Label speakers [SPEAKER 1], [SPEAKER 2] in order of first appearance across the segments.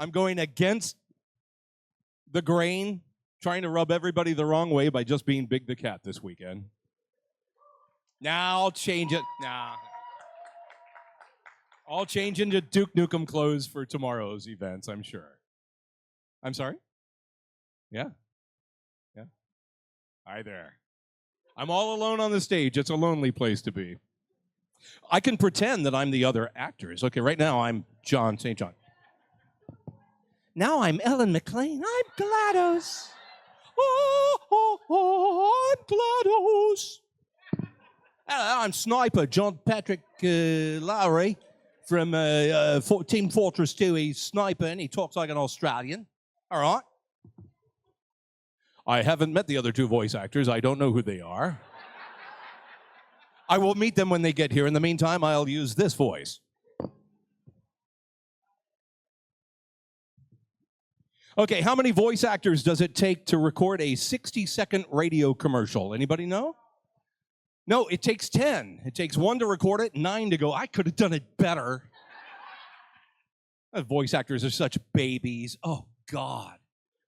[SPEAKER 1] I'm going against the grain, trying to rub everybody the wrong way by just being Big the Cat this weekend. Now I'll change it. I'll change into Duke Nukem clothes for tomorrow's events, I'm sure. I'm sorry? Yeah. Hi there. I'm all alone on the stage. It's a lonely place to be. I can pretend that I'm the other actors. Okay, right now I'm John St. John. Now I'm Ellen McLain. I'm GLADos. I'm GLADos. Hello, I'm Sniper John Patrick Lowrie from Team Fortress 2. He's Sniper and he talks like an Australian. All right. I haven't met the other two voice actors. I don't know who they are. I will meet them when they get here. In the meantime, I'll use this voice. Okay, how many voice actors does it take to record a 60-second radio commercial? Anybody know? No, it takes 10. It takes 1 to record it, 9 to go, I could have done it better. Voice actors are such babies. Oh, God.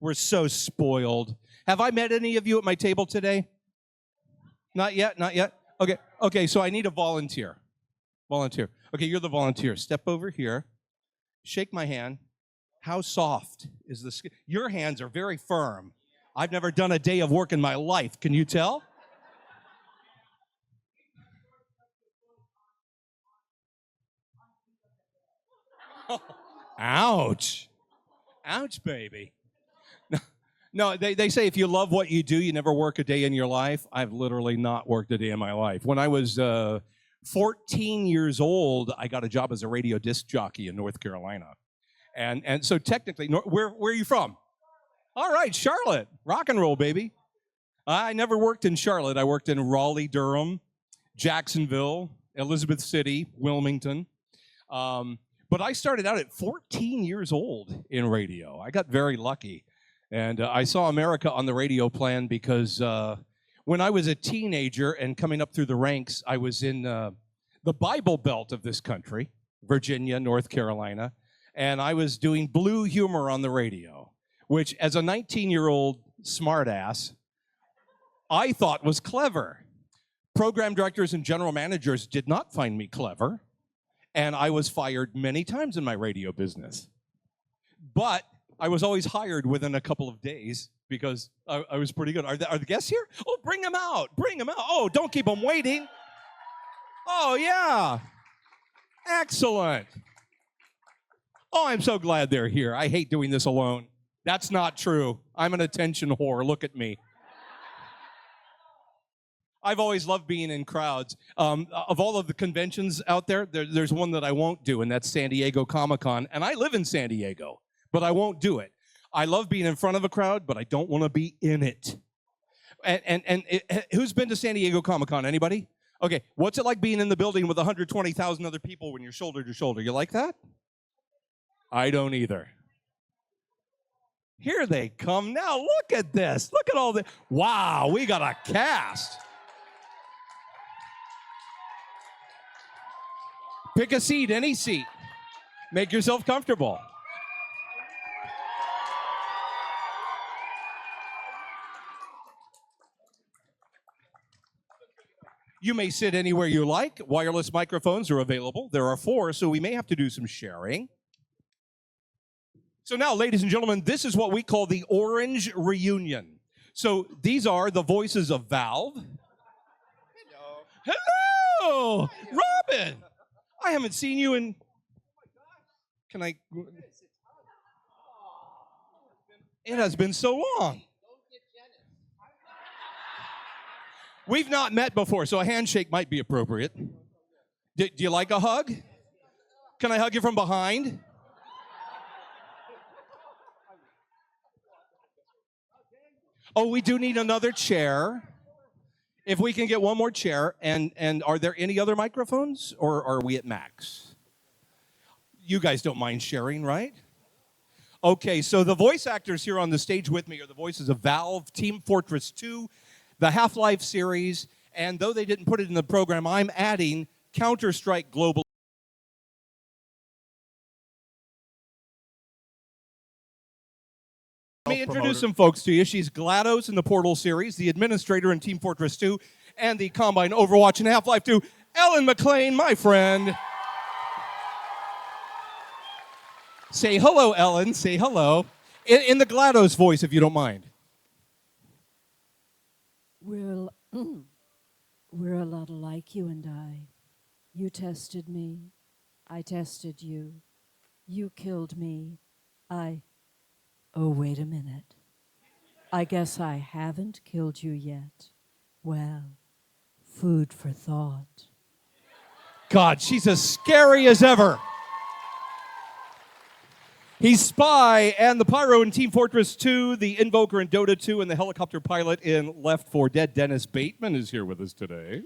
[SPEAKER 1] We're so spoiled. Have I met any of you at my table today? Not yet, not yet. Okay, so I need a volunteer. Volunteer. Okay, you're the volunteer. Step over here. Shake my hand. How soft is the skin? Your hands are very firm. I've never done a day of work in my life. Can you tell? Ouch. Ouch, baby. No, they say if you love what you do, you never work a day in your life. I've literally not worked a day in my life. When I was 14 years old, I got a job as a radio disc jockey in North Carolina. And so technically, where are you from? All right, Charlotte. Rock and roll, baby. I never worked in Charlotte. I worked in Raleigh, Durham, Jacksonville, Elizabeth City, Wilmington. But I started out at 14 years old in radio. I got very lucky. And I saw America on the radio plan because when I was a teenager and coming up through the ranks, I was in the Bible Belt of this country, Virginia, North Carolina, and I was doing blue humor on the radio, which as a 19-year-old smartass, I thought was clever. Program directors and general managers did not find me clever, and I was fired many times in my radio business. But I was always hired within a couple of days because I was pretty good. Are the guests here? Oh, bring them out. Bring them out. Oh, don't keep them waiting. Oh, yeah. Excellent. Oh, I'm so glad they're here. I hate doing this alone. That's not true. I'm an attention whore. Look at me. I've always loved being in crowds. Of all of the conventions out there, there's one that I won't do, and that's San Diego Comic-Con. And I live in San Diego, but I won't do it. I love being in front of a crowd, but I don't want to be in it. And who's been to San Diego Comic-Con? Anybody? Okay, what's it like being in the building with 120,000 other people when you're shoulder to shoulder? You like that? I don't either. Here they come now. Look at this. Look at all this. Wow, we got a cast. Pick a seat, any seat. Make yourself comfortable. You may sit anywhere you like. Wireless microphones are available. There are 4, so we may have to do some sharing. So now, ladies and gentlemen, this is what we call the Orange Reunion. So these are the voices of Valve. Hello. Hello. Robin. I haven't seen you in... Can I... It has been so long. We've not met before, so a handshake might be appropriate. Do you like a hug? Can I hug you from behind? Oh, we do need another chair. If we can get one more chair, and are there any other microphones, or are we at max? You guys don't mind sharing, right? Okay, so the voice actors here on the stage with me are the voices of Valve, Team Fortress 2, the Half-Life series, and though they didn't put it in the program, I'm adding Counter-Strike Global. introduce some folks to you. She's GLADos in the Portal series, the Administrator in Team Fortress 2, and the Combine Overwatch and Half-Life 2. Elle McLain, my friend. Say hello, Ellen. Say hello. In the GLADos voice, if you don't mind.
[SPEAKER 2] We're a lot alike, you and I. You tested me. I tested you. You killed me. Oh, wait a minute. I guess I haven't killed you yet. Well, food for thought.
[SPEAKER 1] God, she's as scary as ever. He's Spy and the Pyro in Team Fortress 2, the Invoker in Dota 2, and the helicopter pilot in Left 4 Dead. Dennis Bateman is here with us today.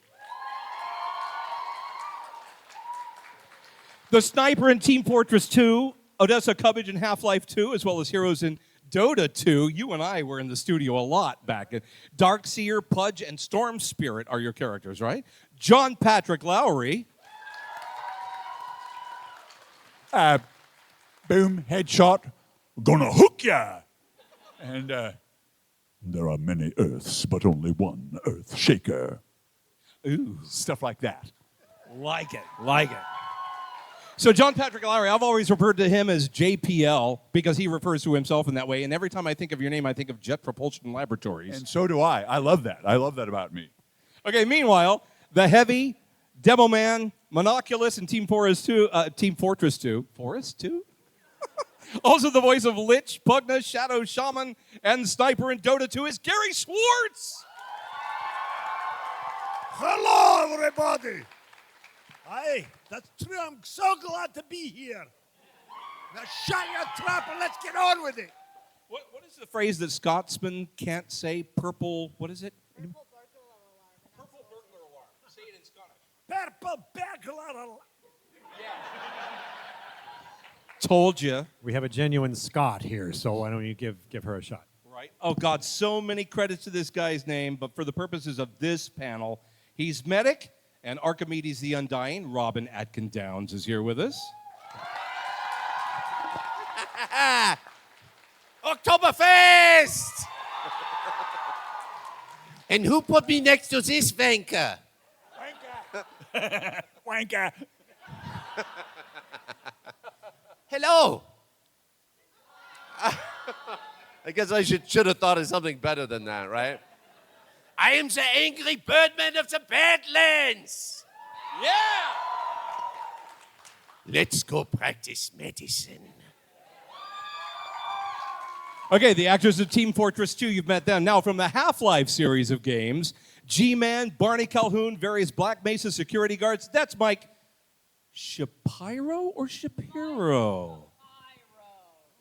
[SPEAKER 1] The Sniper in Team Fortress 2, Odessa Cubbage in Half-Life 2, as well as heroes in Dota 2. You and I were in the studio a lot back. Darkseer, Pudge, and Storm Spirit are your characters, right? John Patrick Lowrie.
[SPEAKER 3] Boom, headshot, gonna hook ya! And there are many Earths, but only one Earth Shaker. Ooh, stuff like that.
[SPEAKER 1] Like it. So John Patrick Lowrie, I've always referred to him as JPL because he refers to himself in that way. And every time I think of your name, I think of Jet Propulsion Laboratories.
[SPEAKER 3] And so do I. I love that. I love that about me.
[SPEAKER 1] Okay, meanwhile, the Heavy, Demoman, Monoculus, and Team Fortress 2. Forest 2? Also the voice of Lich, Pugna, Shadow, Shaman, and Sniper in Dota 2 is Gary Schwartz.
[SPEAKER 4] Hello, everybody. Hey, that's true. I'm so glad to be here. Now shut your trap and let's get on with it.
[SPEAKER 1] What is the phrase that Scotsmen can't say? Purple, what is it?
[SPEAKER 5] Purple burglar alarm.
[SPEAKER 1] Purple burglar alarm. Say it in Scottish.
[SPEAKER 4] Purple burglar alarm.
[SPEAKER 1] Told you.
[SPEAKER 6] We have a genuine Scot here, so why don't you give her a shot?
[SPEAKER 1] Right. Oh, God, so many credits to this guy's name, but for the purposes of this panel, he's Medic, and Archimedes the Undying, Robin Atkin Downs, is here with us.
[SPEAKER 7] Oktoberfest! And who put me next to this wanker?
[SPEAKER 4] Wanker. Wanker.
[SPEAKER 7] Hello. I guess I should have thought of something better than that, right? I am the angry birdman of the Badlands.
[SPEAKER 1] Yeah!
[SPEAKER 7] Let's go practice medicine.
[SPEAKER 1] Okay, the actors of Team Fortress 2, you've met them. Now, from the Half-Life series of games, G-Man, Barney Calhoun, various Black Mesa security guards. That's Mike. Shapiro or Shapiro?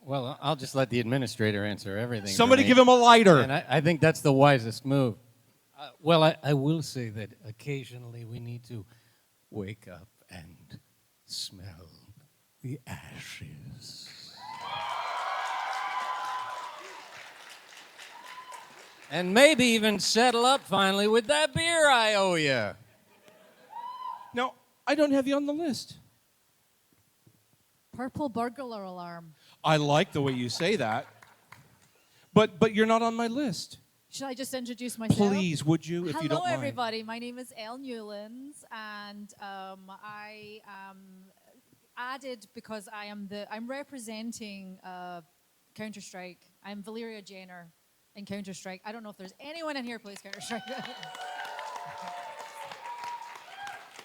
[SPEAKER 5] Well, I'll just let the administrator answer everything.
[SPEAKER 1] Somebody give him a lighter.
[SPEAKER 5] And I think that's the wisest move. Well, I will say that occasionally we need to wake up and smell the ashes. And maybe even settle up finally with that beer I owe you.
[SPEAKER 1] No, I don't have you on the list.
[SPEAKER 8] Purple burglar alarm.
[SPEAKER 1] I like the way you say that. But you're not on my list.
[SPEAKER 8] Should I just introduce myself?
[SPEAKER 1] Please, would you, if you don't mind?
[SPEAKER 8] Hello, everybody. My name is Elle Newlands, and I added because I'm representing Counter-Strike. I'm Valeria Jenner in Counter-Strike. I don't know if there's anyone in here who plays Counter-Strike.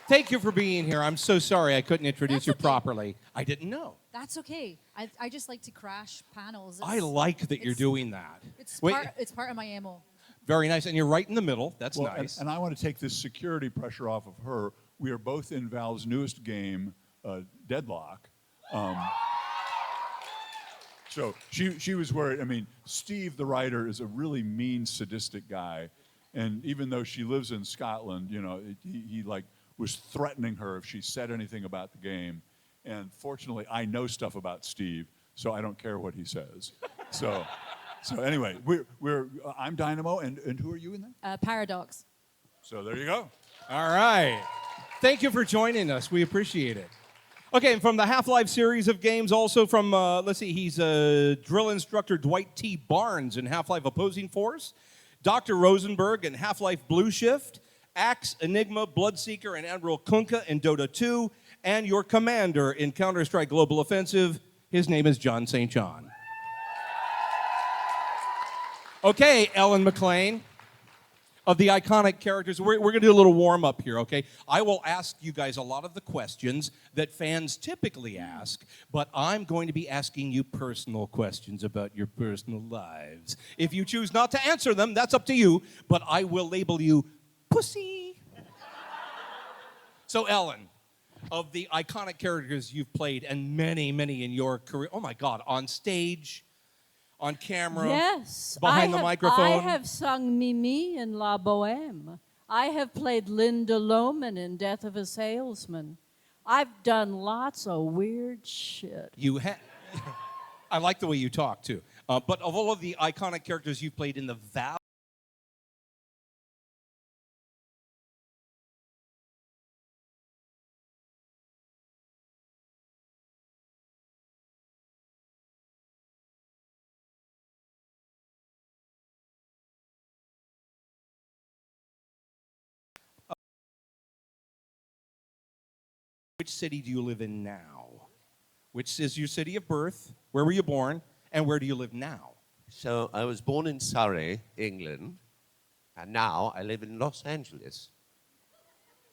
[SPEAKER 1] Thank you for being here. I'm so sorry I couldn't introduce you properly. I didn't know.
[SPEAKER 8] That's okay. I just like to crash panels.
[SPEAKER 1] I like that you're doing that.
[SPEAKER 8] It's part of my MO.
[SPEAKER 1] Very nice. And you're right in the middle. That's nice.
[SPEAKER 3] And I want to take this security pressure off of her. We are both in Valve's newest game, Deadlock. So she was worried. I mean, Steve, the writer, is a really mean, sadistic guy. And even though she lives in Scotland, you know, he like was threatening her if she said anything about the game. And fortunately, I know stuff about Steve, so I don't care what he says. So anyway, I'm Dynamo, and who are you in there?
[SPEAKER 8] Paradox.
[SPEAKER 3] So there you go.
[SPEAKER 1] All right. Thank you for joining us. We appreciate it. Okay, and from the Half-Life series of games, also from, let's see, he's drill instructor Dwight T. Barnes in Half-Life Opposing Force, Dr. Rosenberg in Half-Life Blue Shift, Axe, Enigma, Bloodseeker, and Admiral Kunkka in Dota 2, and your commander in Counter-Strike Global Offensive. His name is John St. John. Okay, Elle and McLain. Of the iconic characters, we're going to do a little warm-up here, okay? I will ask you guys a lot of the questions that fans typically ask, but I'm going to be asking you personal questions about your personal lives. If you choose not to answer them, that's up to you, but I will label you pussy. So, Ellen, of the iconic characters you've played, and many, many in your career, oh my God, on stage, on camera,
[SPEAKER 2] Yes.
[SPEAKER 1] behind the microphone.
[SPEAKER 2] I have sung Mimi in La Boheme. I have played Linda Lohman in Death of a Salesman. I've done lots of weird shit.
[SPEAKER 1] You have. I like the way you talk too. But of all of the iconic characters you've played in the Val. Which city do you live in now? Which is your city of birth? Where were you born? And where do you live now?
[SPEAKER 7] So I was born in Surrey, England, and now I live in Los Angeles.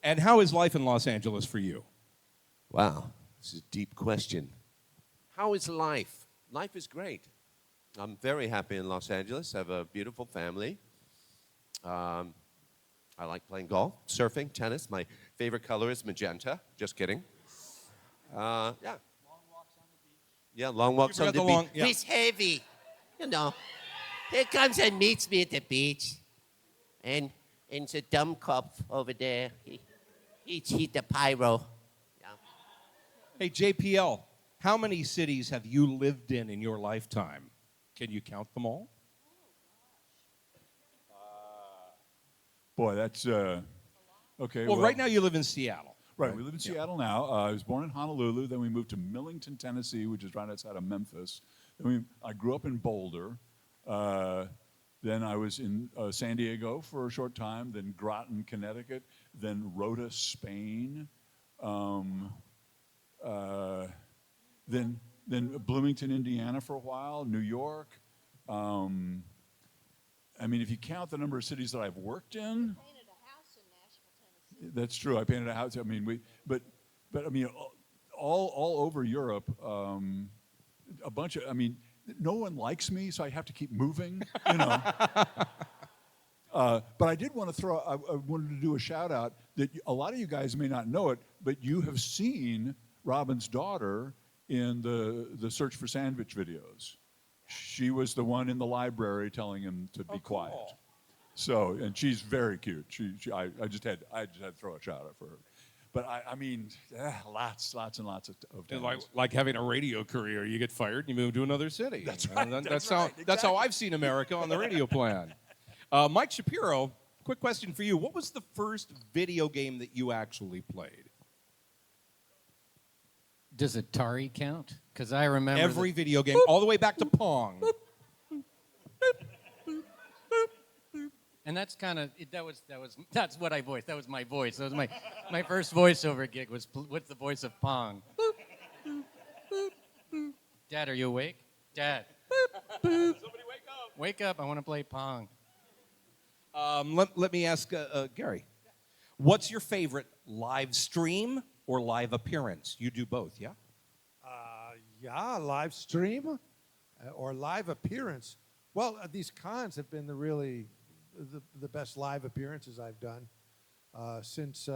[SPEAKER 1] And how is life in Los Angeles for you?
[SPEAKER 7] Wow, this is a deep question. How is life? Life is great. I'm very happy in Los Angeles. I have a beautiful family. I like playing golf, surfing, tennis. My favorite color is magenta. Just kidding. Yeah. Long walks on the beach. Yeah, long walks on the beach.
[SPEAKER 1] Yeah.
[SPEAKER 7] It's heavy. You know. He comes and meets me at the beach. And the dumb cop over there, he the Pyro. Yeah.
[SPEAKER 1] Hey, JPL, how many cities have you lived in your lifetime? Can you count them all?
[SPEAKER 3] Boy, that's okay.
[SPEAKER 1] Well, right now you live in Seattle.
[SPEAKER 3] Right, we live in Seattle now. I was born in Honolulu. Then we moved to Millington, Tennessee, which is right outside of Memphis. I grew up in Boulder. Then I was in San Diego for a short time. Then Groton, Connecticut. Then Rota, Spain. Then Bloomington, Indiana for a while. New York. I mean, if you count the number of cities that I've worked in.
[SPEAKER 2] Painted a house in Nashville, Tennessee.
[SPEAKER 3] That's true. I painted a house. I mean, but I mean, all over Europe, a bunch of. I mean, no one likes me, so I have to keep moving. You know. But I did want to I wanted to do a shout out that a lot of you guys may not know it, but you have seen Robin's daughter in the Search for Sandwich videos. She was the one in the library telling him to be quiet. So, and she's very cute. I just had to throw a shout out for her. But I mean, lots and lots of times.
[SPEAKER 1] Like having a radio career, you get fired and you move to another city.
[SPEAKER 3] That's right.
[SPEAKER 1] That's how I've seen America on the radio plan. Mike Shapiro, quick question for you. What was the first video game that you actually played?
[SPEAKER 5] Does Atari count? Because I remember
[SPEAKER 1] Every video game, all the way back to Pong.
[SPEAKER 5] and that's kind of that's what I voiced. That was my voice. That was my first voiceover gig was with the voice of Pong. Dad, are you awake? Dad.
[SPEAKER 1] Somebody wake up.
[SPEAKER 5] Wake up! I want to play Pong.
[SPEAKER 1] Let me ask Gary. What's your favorite live stream or live appearance? You do both, yeah?
[SPEAKER 9] Yeah, live stream or live appearance. Well, these cons have been the best live appearances I've done since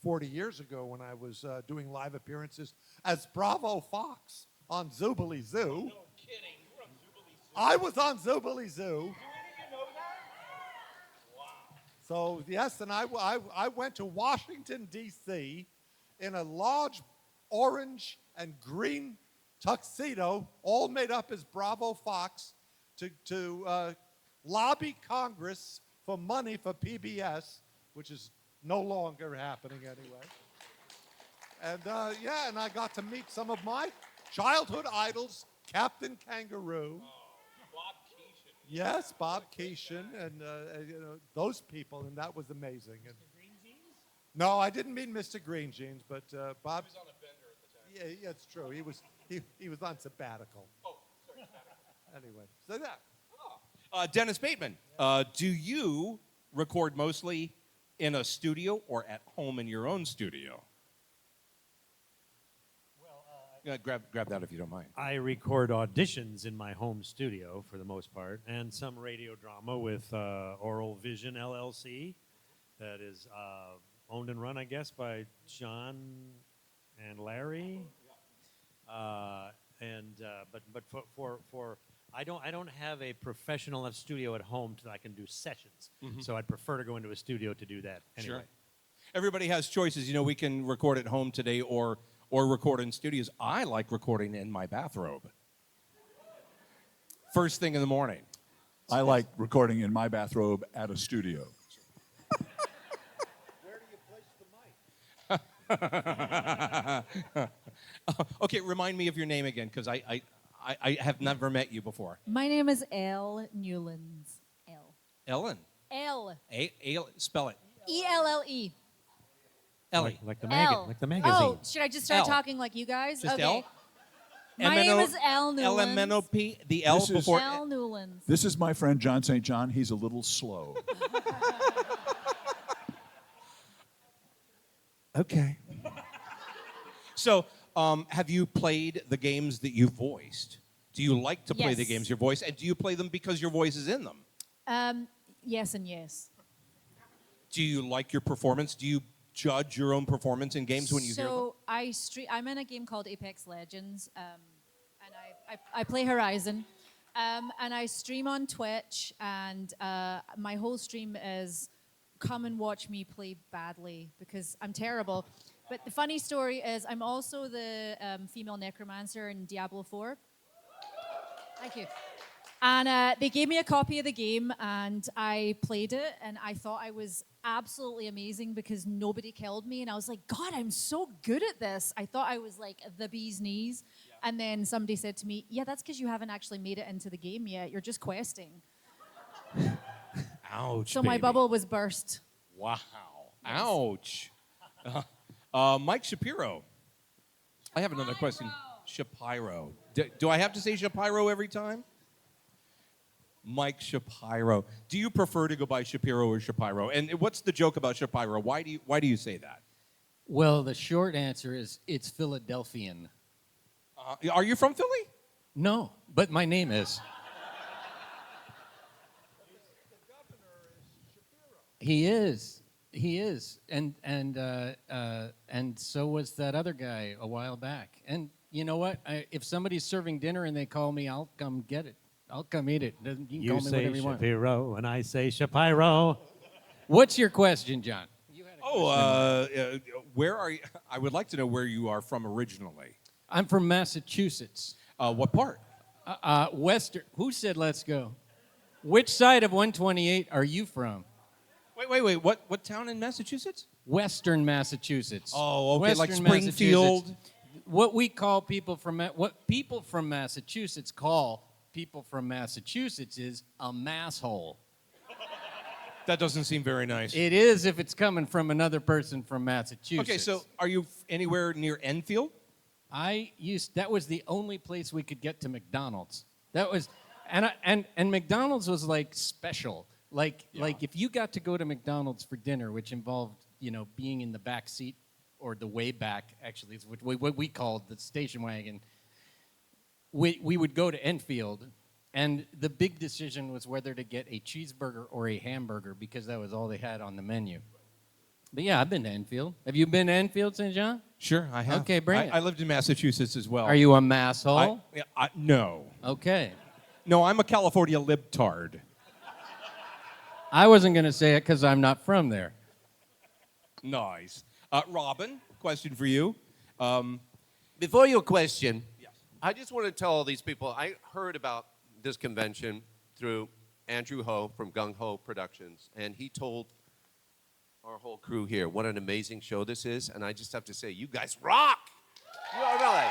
[SPEAKER 9] 40 years ago when I was doing live appearances as Bravo Fox on Zoobilee Zoo.
[SPEAKER 1] No kidding. You're on Zoobilee Zoo.
[SPEAKER 9] I was on Zoobilee Zoo.
[SPEAKER 1] You didn't know that? Wow.
[SPEAKER 9] So, yes, and I went to Washington, D.C. in a large orange and green tuxedo, all made up as Bravo Fox, to lobby Congress for money for PBS, which is no longer happening anyway. And yeah, and I got to meet some of my childhood idols, Captain Kangaroo. Yes, Bob Keeshan, and you know those people, and that was amazing. And no, I didn't meet Mr. Green Jeans, but Bob. He was on a bender at the time. Yeah, it's true. He was on sabbatical. Oh, sorry, sabbatical. Anyway, so that.
[SPEAKER 1] Dennis Bateman, do you record mostly in a studio or at home in your own studio? Grab that if you don't mind.
[SPEAKER 6] I record auditions in my home studio for the most part, and some radio drama with Oral Vision LLC, that is owned and run, I guess, by John and Larry. But for I don't have a professional enough studio at home so I can do sessions. So I'd prefer to go into a studio to do that anyway.
[SPEAKER 1] Sure. Everybody has choices. You know, we can record at home today or record in studios. I like recording in my bathrobe. First thing in the morning.
[SPEAKER 3] I like recording in my bathrobe at a studio.
[SPEAKER 9] Where do you place the mic?
[SPEAKER 1] Okay, remind me of your name again, because I have never met you before.
[SPEAKER 8] My name is Elle Newlands. Elle.
[SPEAKER 1] Ellen.
[SPEAKER 8] Elle.
[SPEAKER 1] Spell it.
[SPEAKER 8] E-L-L-E.
[SPEAKER 1] Ellie.
[SPEAKER 6] Like the
[SPEAKER 8] Elle.
[SPEAKER 6] like the magazine.
[SPEAKER 8] Oh, should I just start
[SPEAKER 1] Elle.
[SPEAKER 8] talking like you guys?
[SPEAKER 1] Just
[SPEAKER 8] okay.
[SPEAKER 1] Elle?
[SPEAKER 8] My name is Elle Newlands.
[SPEAKER 1] L-M-N-O-P, the L
[SPEAKER 3] This is-
[SPEAKER 1] before.
[SPEAKER 8] Elle Newlands.
[SPEAKER 3] This is my friend John St. John. He's a little slow.
[SPEAKER 1] Okay. So, have you played the games that you voiced? Do you like to play the
[SPEAKER 8] Yes.
[SPEAKER 1] games you voice? And do you play them because your voice is in them?
[SPEAKER 8] Yes and yes.
[SPEAKER 1] Do you like your performance? Do you judge your own performance in games when you hear them?
[SPEAKER 8] So I'm in a game called Apex Legends, and I play Horizon, and I stream on Twitch, and my whole stream is come and watch me play badly because I'm terrible. But the funny story is I'm also the female necromancer in Diablo 4. Thank you. And they gave me a copy of the game, and I played it, and I thought I was absolutely amazing because nobody killed me, and I was like, God, I'm so good at this. I thought I was like the bee's knees. Yeah. And then somebody said to me, yeah, that's because you haven't actually made it into the game yet. You're just questing.
[SPEAKER 1] Ouch,
[SPEAKER 8] So
[SPEAKER 1] baby.
[SPEAKER 8] my bubble was burst.
[SPEAKER 1] Wow. Ouch. Mike Shapiro. I have another question. Shapiro. Do I have to say Shapiro every time? Mike Shapiro. Do you prefer to go by Shapiro or Shapiro? And what's the joke about Shapiro? Why do you say that?
[SPEAKER 5] Well, the short answer is it's Philadelphian.
[SPEAKER 1] Are you from Philly?
[SPEAKER 5] No, but my name is. He is. He is. And so was that other guy a while back. And you know what? If somebody's serving dinner and they call me, I'll come get it. I'll come eat it. You can
[SPEAKER 6] You
[SPEAKER 5] call me
[SPEAKER 6] say
[SPEAKER 5] whatever you want.
[SPEAKER 6] Shapiro, and I say Shapiro.
[SPEAKER 5] What's your question, John?
[SPEAKER 1] Where are you? I would like to know where you are from originally.
[SPEAKER 5] I'm from Massachusetts.
[SPEAKER 1] What part?
[SPEAKER 5] Western. Who said let's go? Which side of 128 are you from?
[SPEAKER 1] Wait. What town in Massachusetts?
[SPEAKER 5] Western Massachusetts.
[SPEAKER 1] Oh, okay, like
[SPEAKER 5] Western
[SPEAKER 1] Springfield.
[SPEAKER 5] Massachusetts. What people from Massachusetts call people from Massachusetts is a masshole.
[SPEAKER 1] That doesn't seem very nice.
[SPEAKER 5] It is if it's coming from another person from Massachusetts.
[SPEAKER 1] Okay, so are you anywhere near Enfield?
[SPEAKER 5] That was the only place we could get to McDonald's. That was, and McDonald's was like special. Like if you got to go to McDonald's for dinner, which involved being in the back seat or the way back, actually, is what we called the station wagon. We would go to Enfield, and the big decision was whether to get a cheeseburger or a hamburger because that was all they had on the menu. But yeah, I've been to Enfield. Have you been to Enfield, St. John?
[SPEAKER 1] Sure, I have.
[SPEAKER 5] Okay, bring it.
[SPEAKER 1] I lived in Massachusetts as well.
[SPEAKER 5] Are you a masshole?
[SPEAKER 1] No.
[SPEAKER 5] Okay.
[SPEAKER 1] No, I'm a California libtard.
[SPEAKER 5] I wasn't going to say it because I'm not from there.
[SPEAKER 1] Nice. Robin, question for you.
[SPEAKER 7] Before your question, I just want to tell all these people, I heard about this convention through Andrew Ho from Gung Ho Productions, and he told our whole crew here what an amazing show this is, and I just have to say, you guys rock! You are really.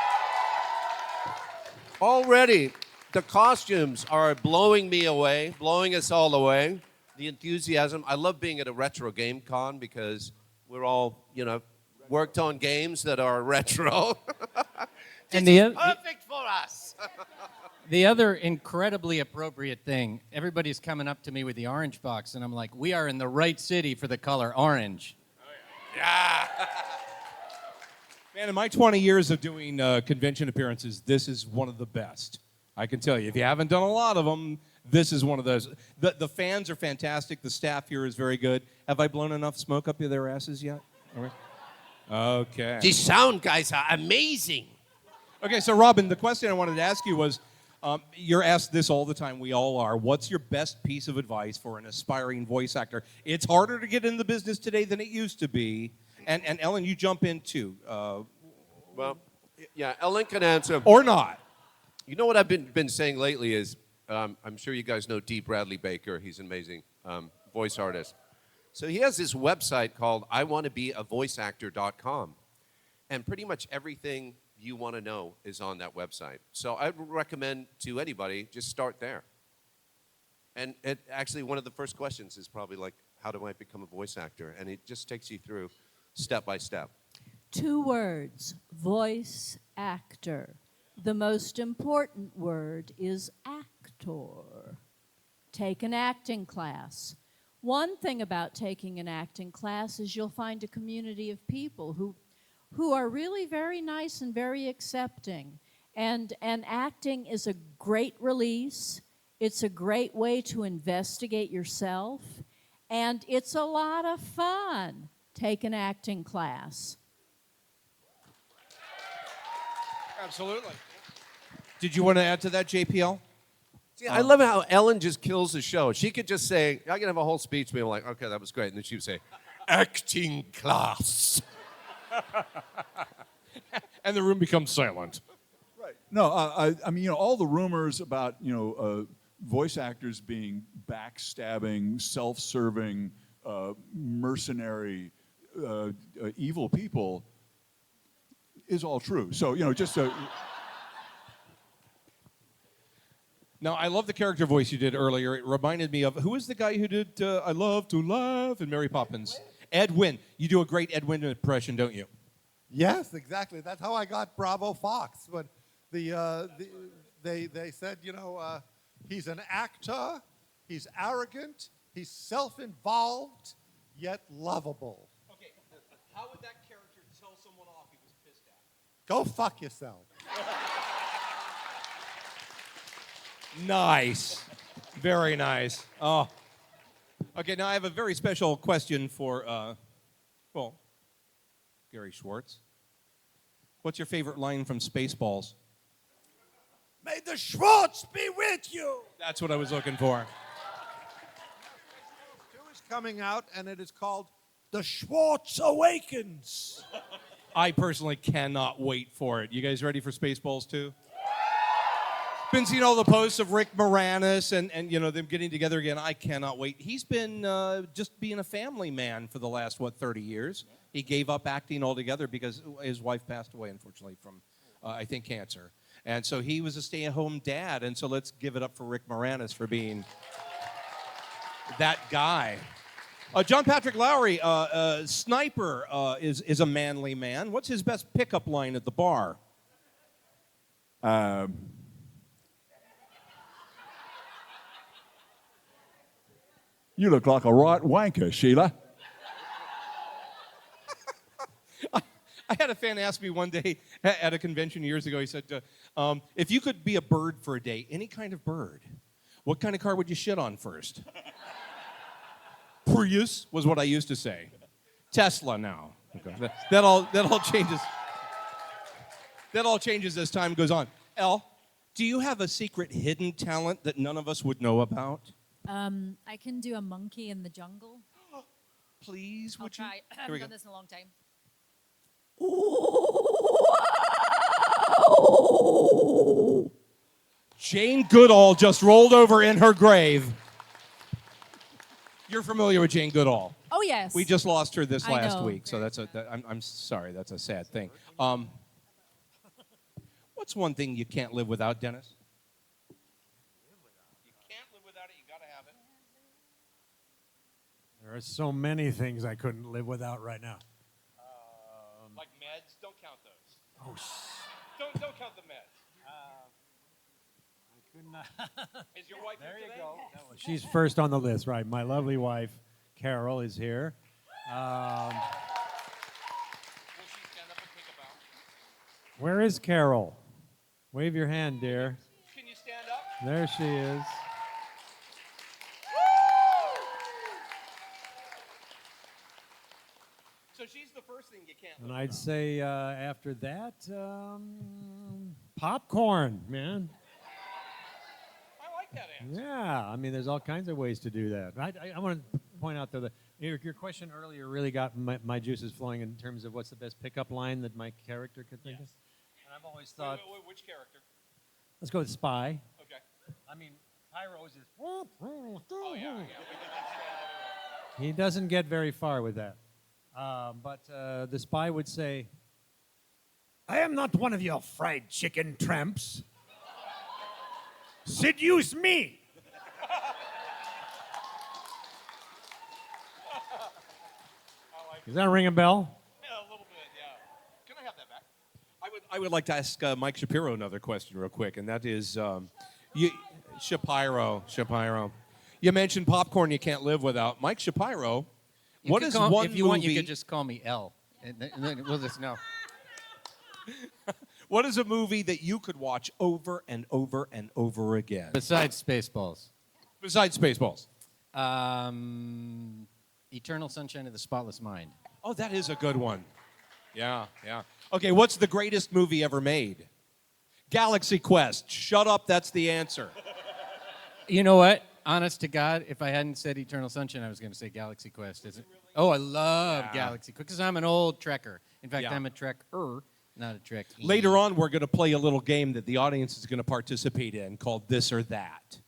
[SPEAKER 7] Already, the costumes are blowing me away, blowing us all away. The enthusiasm. I love being at a RetroGameCon because we're all, worked on games that are retro.
[SPEAKER 5] And
[SPEAKER 7] Perfect for us.
[SPEAKER 5] the other incredibly appropriate thing, everybody's coming up to me with the orange box, and I'm like, we are in the right city for the color orange.
[SPEAKER 7] Yeah.
[SPEAKER 1] Man, in my 20 years of doing convention appearances, this is one of the best. I can tell you. If you haven't done a lot of them, this is one of those. The fans are fantastic. The staff here is very good. Have I blown enough smoke up their asses yet? All right. Okay.
[SPEAKER 7] These sound guys are amazing.
[SPEAKER 1] Okay, so Robin, the question I wanted to ask you was, you're asked this all the time, we all are. What's your best piece of advice for an aspiring voice actor? It's harder to get in the business today than it used to be. And Ellen, you jump in too.
[SPEAKER 7] Well, yeah, Ellen can answer.
[SPEAKER 1] Or not.
[SPEAKER 7] You know what I've been saying lately is, I'm sure you guys know D. Bradley Baker. He's an amazing voice artist. So he has this website called iwantobeavoiceactor.com. And pretty much everything you want to know is on that website. So I would recommend to anybody, just start there. And actually, one of the first questions is probably like, how do I become a voice actor? And it just takes you through step by step.
[SPEAKER 2] 2 words, voice actor. The most important word is actor. Take an acting class. One thing about taking an acting class is you'll find a community of people who are really very nice and very accepting. And acting is a great release. It's a great way to investigate yourself. And it's a lot of fun. Take an acting class.
[SPEAKER 1] Absolutely. Did you want to add to that, JPL?
[SPEAKER 7] See, I love how Ellen just kills the show. She could just say, I can have a whole speech being like, okay, that was great. And then she would say, acting class.
[SPEAKER 1] And the room becomes silent.
[SPEAKER 3] Right. No, I mean, all the rumors about, voice actors being backstabbing, self-serving, mercenary, evil people is all true. So, just
[SPEAKER 1] Now, I love the character voice you did earlier. It reminded me of, who is the guy who did I Love to Laugh in Mary Poppins? Ed Wynn. You do a great Ed Wynn impression, don't you?
[SPEAKER 9] Yes, exactly. That's how I got Bravo Fox. But they said, he's an actor, he's arrogant, he's self-involved, yet lovable.
[SPEAKER 1] Okay, how would that character tell someone off he was pissed at?
[SPEAKER 9] Go fuck yourself.
[SPEAKER 1] Nice. Very nice. Oh. Okay, now I have a very special question for, Gary Schwartz. What's your favorite line from Spaceballs?
[SPEAKER 4] May the Schwartz be with you.
[SPEAKER 1] That's what I was looking for.
[SPEAKER 9] 2 is coming out, and it is called
[SPEAKER 4] The Schwartz Awakens.
[SPEAKER 1] I personally cannot wait for it. You guys ready for Spaceballs 2? Been seeing all the posts of Rick Moranis and them getting together again. I cannot wait. He's been just being a family man for the last 30 years. He gave up acting altogether because his wife passed away, unfortunately, from I think cancer. And so he was a stay-at-home dad. And so let's give it up for Rick Moranis for being that guy. John Patrick Lowrie, Sniper, is a manly man. What's his best pickup line at the bar?
[SPEAKER 3] You look like a right wanker, Sheila.
[SPEAKER 1] I had a fan ask me one day at a convention years ago, he said, if you could be a bird for a day, any kind of bird, what kind of car would you shit on first? Prius was what I used to say. Tesla now. Okay. That all changes. That all changes as time goes on. Elle, do you have a secret hidden talent that none of us would know about?
[SPEAKER 8] I can do a monkey in the jungle.
[SPEAKER 1] Please,
[SPEAKER 8] I'll
[SPEAKER 1] would you?
[SPEAKER 8] try. I haven't done this in a long time.
[SPEAKER 1] Jane Goodall just rolled over in her grave. You're familiar with Jane Goodall?
[SPEAKER 8] Oh, yes.
[SPEAKER 1] We just lost her this
[SPEAKER 8] I
[SPEAKER 1] last
[SPEAKER 8] know.
[SPEAKER 1] week, so I'm sorry, that's a sad thing. What's one thing you can't live without, Dennis? You can't live without it. You got to have it.
[SPEAKER 6] There are so many things I couldn't live without right now.
[SPEAKER 1] Like meds, don't count those.
[SPEAKER 6] Oh,
[SPEAKER 1] Don't count the meds.
[SPEAKER 6] I couldn't.
[SPEAKER 1] Is your wife
[SPEAKER 6] There
[SPEAKER 1] here
[SPEAKER 6] you
[SPEAKER 1] today?
[SPEAKER 6] go. She's first on the list, right? My lovely wife, Carol, is here.
[SPEAKER 1] Will she stand up and take a bow?
[SPEAKER 6] Where is Carol? Wave your hand, dear.
[SPEAKER 1] Can you stand up?
[SPEAKER 6] There she is.
[SPEAKER 1] So she's the first thing you can't
[SPEAKER 6] And
[SPEAKER 1] live
[SPEAKER 6] I'd
[SPEAKER 1] without.
[SPEAKER 6] say after that, popcorn, man.
[SPEAKER 1] I like that answer.
[SPEAKER 6] Yeah, I mean, there's all kinds of ways to do that. I want to point out, though, that your question earlier really got my juices flowing in terms of what's the best pickup line that my character could think of. And I've always thought,
[SPEAKER 1] Wait, which character?
[SPEAKER 6] let's go with Spy.
[SPEAKER 1] Okay.
[SPEAKER 6] I mean, Pyro is just,
[SPEAKER 1] Oh, yeah. We did that.
[SPEAKER 6] he doesn't get very far with that. But the Spy would say,
[SPEAKER 4] I am not one of your fried chicken tramps. Seduce me.
[SPEAKER 6] does that ring a bell?
[SPEAKER 1] Yeah, a little bit, yeah. Can I have that back? I would like to ask Mike Shapiro another question real quick, and that is, Shapiro. You mentioned popcorn you can't live without. Mike Shapiro, what is one
[SPEAKER 5] If you
[SPEAKER 1] movie?
[SPEAKER 5] want, you could just call me Elle. And then we'll just know.
[SPEAKER 1] What is a movie that you could watch over and over and over again?
[SPEAKER 5] Besides Spaceballs.
[SPEAKER 1] Besides Spaceballs.
[SPEAKER 5] Eternal Sunshine of the Spotless Mind.
[SPEAKER 1] Oh, that is a good one. Yeah. Okay, what's the greatest movie ever made? Galaxy Quest. Shut up, that's the answer.
[SPEAKER 5] You know what? Honest to God, if I hadn't said Eternal Sunshine, I was going to say Galaxy Quest. Is it? Oh, I love Galaxy Quest because I'm an old Trekker. In fact,
[SPEAKER 1] Yeah.
[SPEAKER 5] I'm a Trekker, not a Trek.
[SPEAKER 1] Later on, we're going to play a little game that the audience is going to participate in called This or That.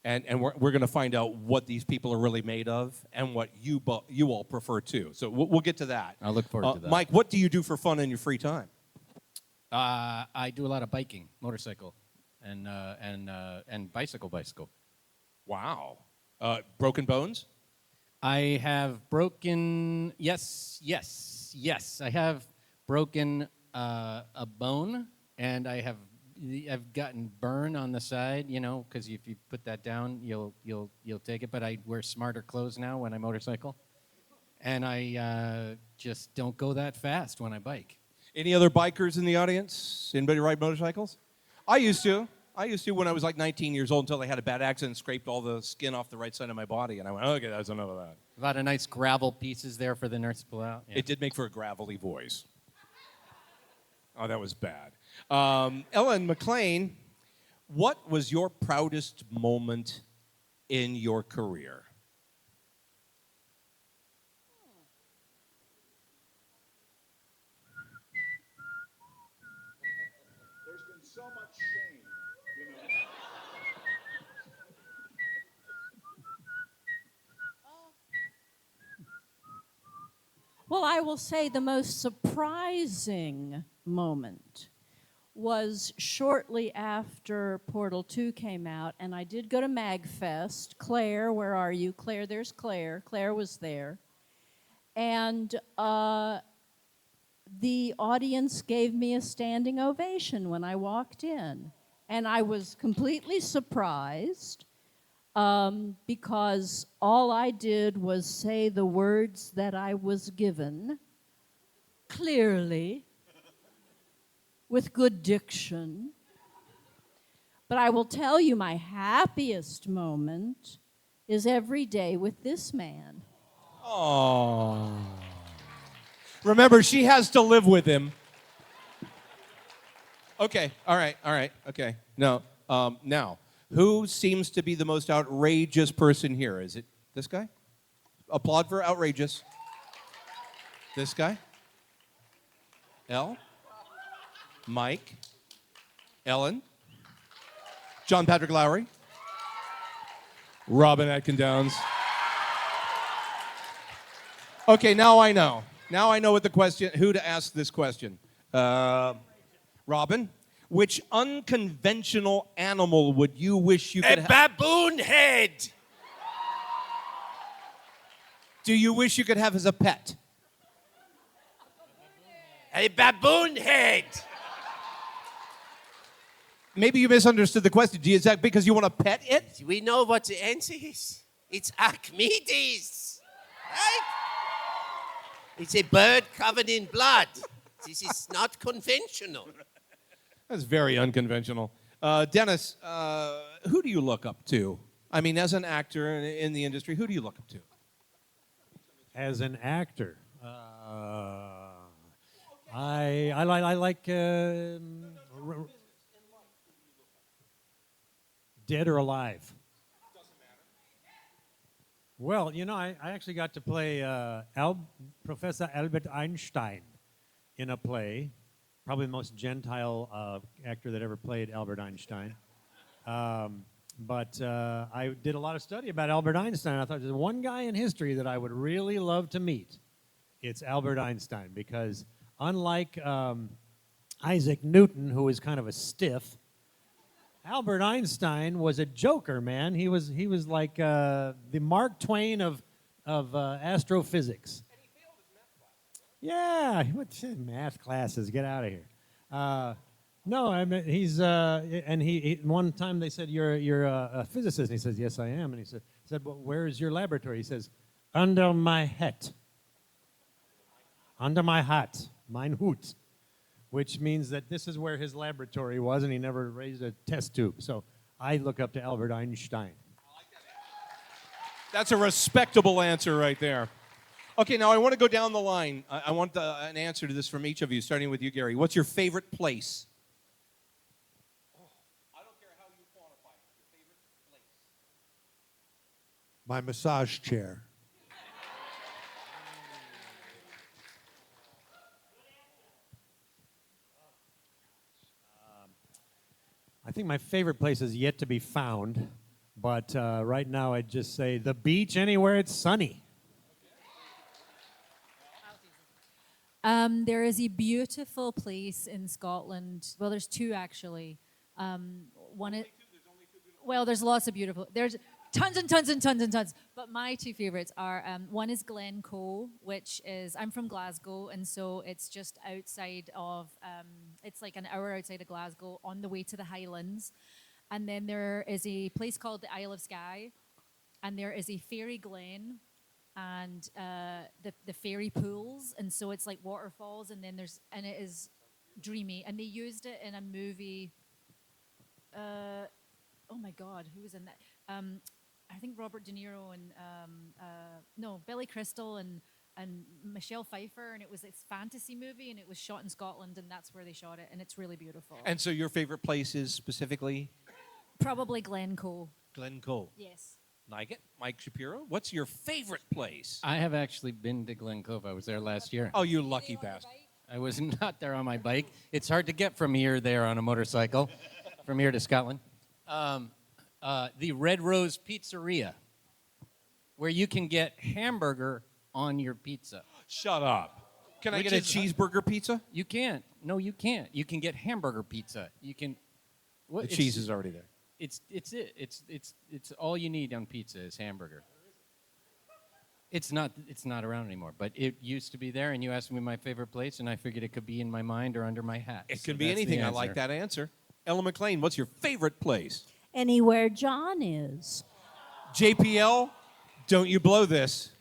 [SPEAKER 1] And we're going to find out what these people are really made of and what you all prefer too. So we'll get to that.
[SPEAKER 5] I look forward to that.
[SPEAKER 1] Mike, what do you do for fun in your free time?
[SPEAKER 5] I do a lot of biking, motorcycle, and bicycle.
[SPEAKER 1] Wow. Broken bones?
[SPEAKER 5] I have broken. Yes. I have broken a bone, and I've gotten burn on the side. You know, because if you put that down, you'll take it. But I wear smarter clothes now when I motorcycle, and I just don't go that fast when I bike.
[SPEAKER 1] Any other bikers in the audience? Anybody ride motorcycles? I used to when I was like 19 years old until I had a bad accident and scraped all the skin off the right side of my body. And I went, okay, that's enough of that.
[SPEAKER 5] A lot of nice gravel pieces there for the nurse to pull out. Yeah.
[SPEAKER 1] It did make for a gravelly voice. Oh, that was bad. Ellen McLain, what was your proudest moment in your career?
[SPEAKER 3] There's been so much shame, you know.
[SPEAKER 2] Well, I will say the most surprising moment was shortly after Portal 2 came out, and I did go to MagFest. Claire, where are you? Claire, there's Claire. Claire was there. And the audience gave me a standing ovation when I walked in. And I was completely surprised because all I did was say the words that I was given clearly, with good diction. But I will tell you my happiest moment is every day with this man.
[SPEAKER 1] Oh. Remember, she has to live with him. Okay, all right, okay. No, now, who seems to be the most outrageous person here? Is it this guy? Applaud for outrageous. This guy? Elle? Mike? Ellen? John Patrick Lowrie? Robin Atkin Downs? Okay, now I know. Now I know what the question, who to ask this question. Robin, which unconventional animal would you wish you could have?
[SPEAKER 7] baboon head.
[SPEAKER 1] Do you wish you could have as a pet?
[SPEAKER 7] A baboon head.
[SPEAKER 1] Maybe you misunderstood the question. Is that because you want to pet it?
[SPEAKER 7] We know what the answer is. It's Archimedes. Right? It's a bird covered in blood. This is not conventional.
[SPEAKER 1] That's very unconventional. Dennis, who do you look up to? I mean, as an actor in the industry, who do you look up to?
[SPEAKER 6] As an actor, I like dead or alive. Well, you know, I actually got to play Professor Albert Einstein in a play, probably the most gentile actor that ever played Albert Einstein. But I did a lot of study about Albert Einstein. I thought there's one guy in history that I would really love to meet. It's Albert Einstein, because unlike Isaac Newton, who is kind of a stiff, Albert Einstein was a joker, man. He was like the Mark Twain of astrophysics. And he failed his math class. Yeah, he went to math classes. Get out of here. No, I mean he's and he one time they said you're a physicist, and he says yes I am, and he said well, where is your laboratory? He says under my hat, mein Hut, which means that this is where his laboratory was, and he never raised a test tube. So I look up to Albert Einstein.
[SPEAKER 1] That's a respectable answer right there. Okay, now I want to go down the line. I want an answer to this from each of you, starting with you, Gary. What's your favorite place? I don't care how you quantify it. Your favorite place.
[SPEAKER 9] My massage chair.
[SPEAKER 6] I think my favorite place is yet to be found, but right now I'd just say the beach anywhere it's sunny.
[SPEAKER 8] There is a beautiful place in Scotland. Well, there's two actually. There's lots of beautiful. There's tons and tons and tons and tons. But my two favorites are one is Glencoe, which is I'm from Glasgow, and so it's just outside of. It's like an hour outside of Glasgow, on the way to the Highlands, and then there is a place called the Isle of Skye, and there is a fairy glen. And the fairy pools, and so it's like waterfalls, and then it is dreamy. And they used it in a movie. Oh my God, who was in that? I think Robert De Niro and Billy Crystal and Michelle Pfeiffer, and it was this fantasy movie, and it was shot in Scotland, and that's where they shot it, and it's really beautiful.
[SPEAKER 1] And so your favorite place is specifically?
[SPEAKER 8] Probably Glencoe.
[SPEAKER 1] Glencoe.
[SPEAKER 8] Yes.
[SPEAKER 1] Like it? Mike Shapiro, what's your favorite place?
[SPEAKER 5] I have actually been to Glen Cove. I was there last year.
[SPEAKER 1] Oh, you lucky bastard.
[SPEAKER 5] I was not there on my bike. It's hard to get from here there on a motorcycle, from here to Scotland. The Red Rose Pizzeria, where you can get hamburger on your pizza.
[SPEAKER 1] Shut up. Can I
[SPEAKER 5] Which
[SPEAKER 1] get a
[SPEAKER 5] is-
[SPEAKER 1] cheeseburger pizza?
[SPEAKER 5] You can't. No, you can't. You can get hamburger pizza. You can.
[SPEAKER 1] The cheese is already there.
[SPEAKER 5] It's all you need on pizza is hamburger. It's not around anymore, but it used to be there, and you asked me my favorite place, and I figured it could be in my mind or under my hat.
[SPEAKER 1] It
[SPEAKER 5] So
[SPEAKER 1] can be
[SPEAKER 5] that's the
[SPEAKER 1] anything. I like
[SPEAKER 5] answer.
[SPEAKER 1] that answer. Elle McLain, what's your favorite place?
[SPEAKER 2] Anywhere John is.
[SPEAKER 1] JPL, don't you blow this.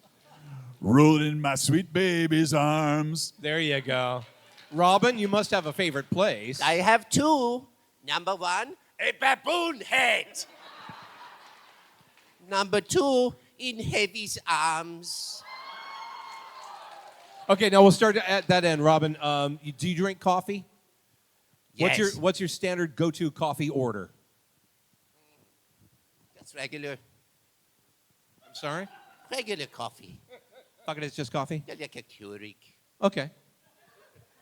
[SPEAKER 3] Roll in my sweet baby's arms.
[SPEAKER 1] There you go. Robin, you must have a favorite place.
[SPEAKER 7] I have two. Number one, a baboon head. Number two, in Heavy's arms.
[SPEAKER 1] Okay, now we'll start at that end. Robin, do you drink coffee?
[SPEAKER 7] Yes.
[SPEAKER 1] What's your standard go-to coffee order?
[SPEAKER 7] That's regular.
[SPEAKER 1] I'm sorry?
[SPEAKER 7] Regular coffee.
[SPEAKER 1] Fucking it's just coffee?
[SPEAKER 7] Yeah, like a Keurig.
[SPEAKER 1] Okay.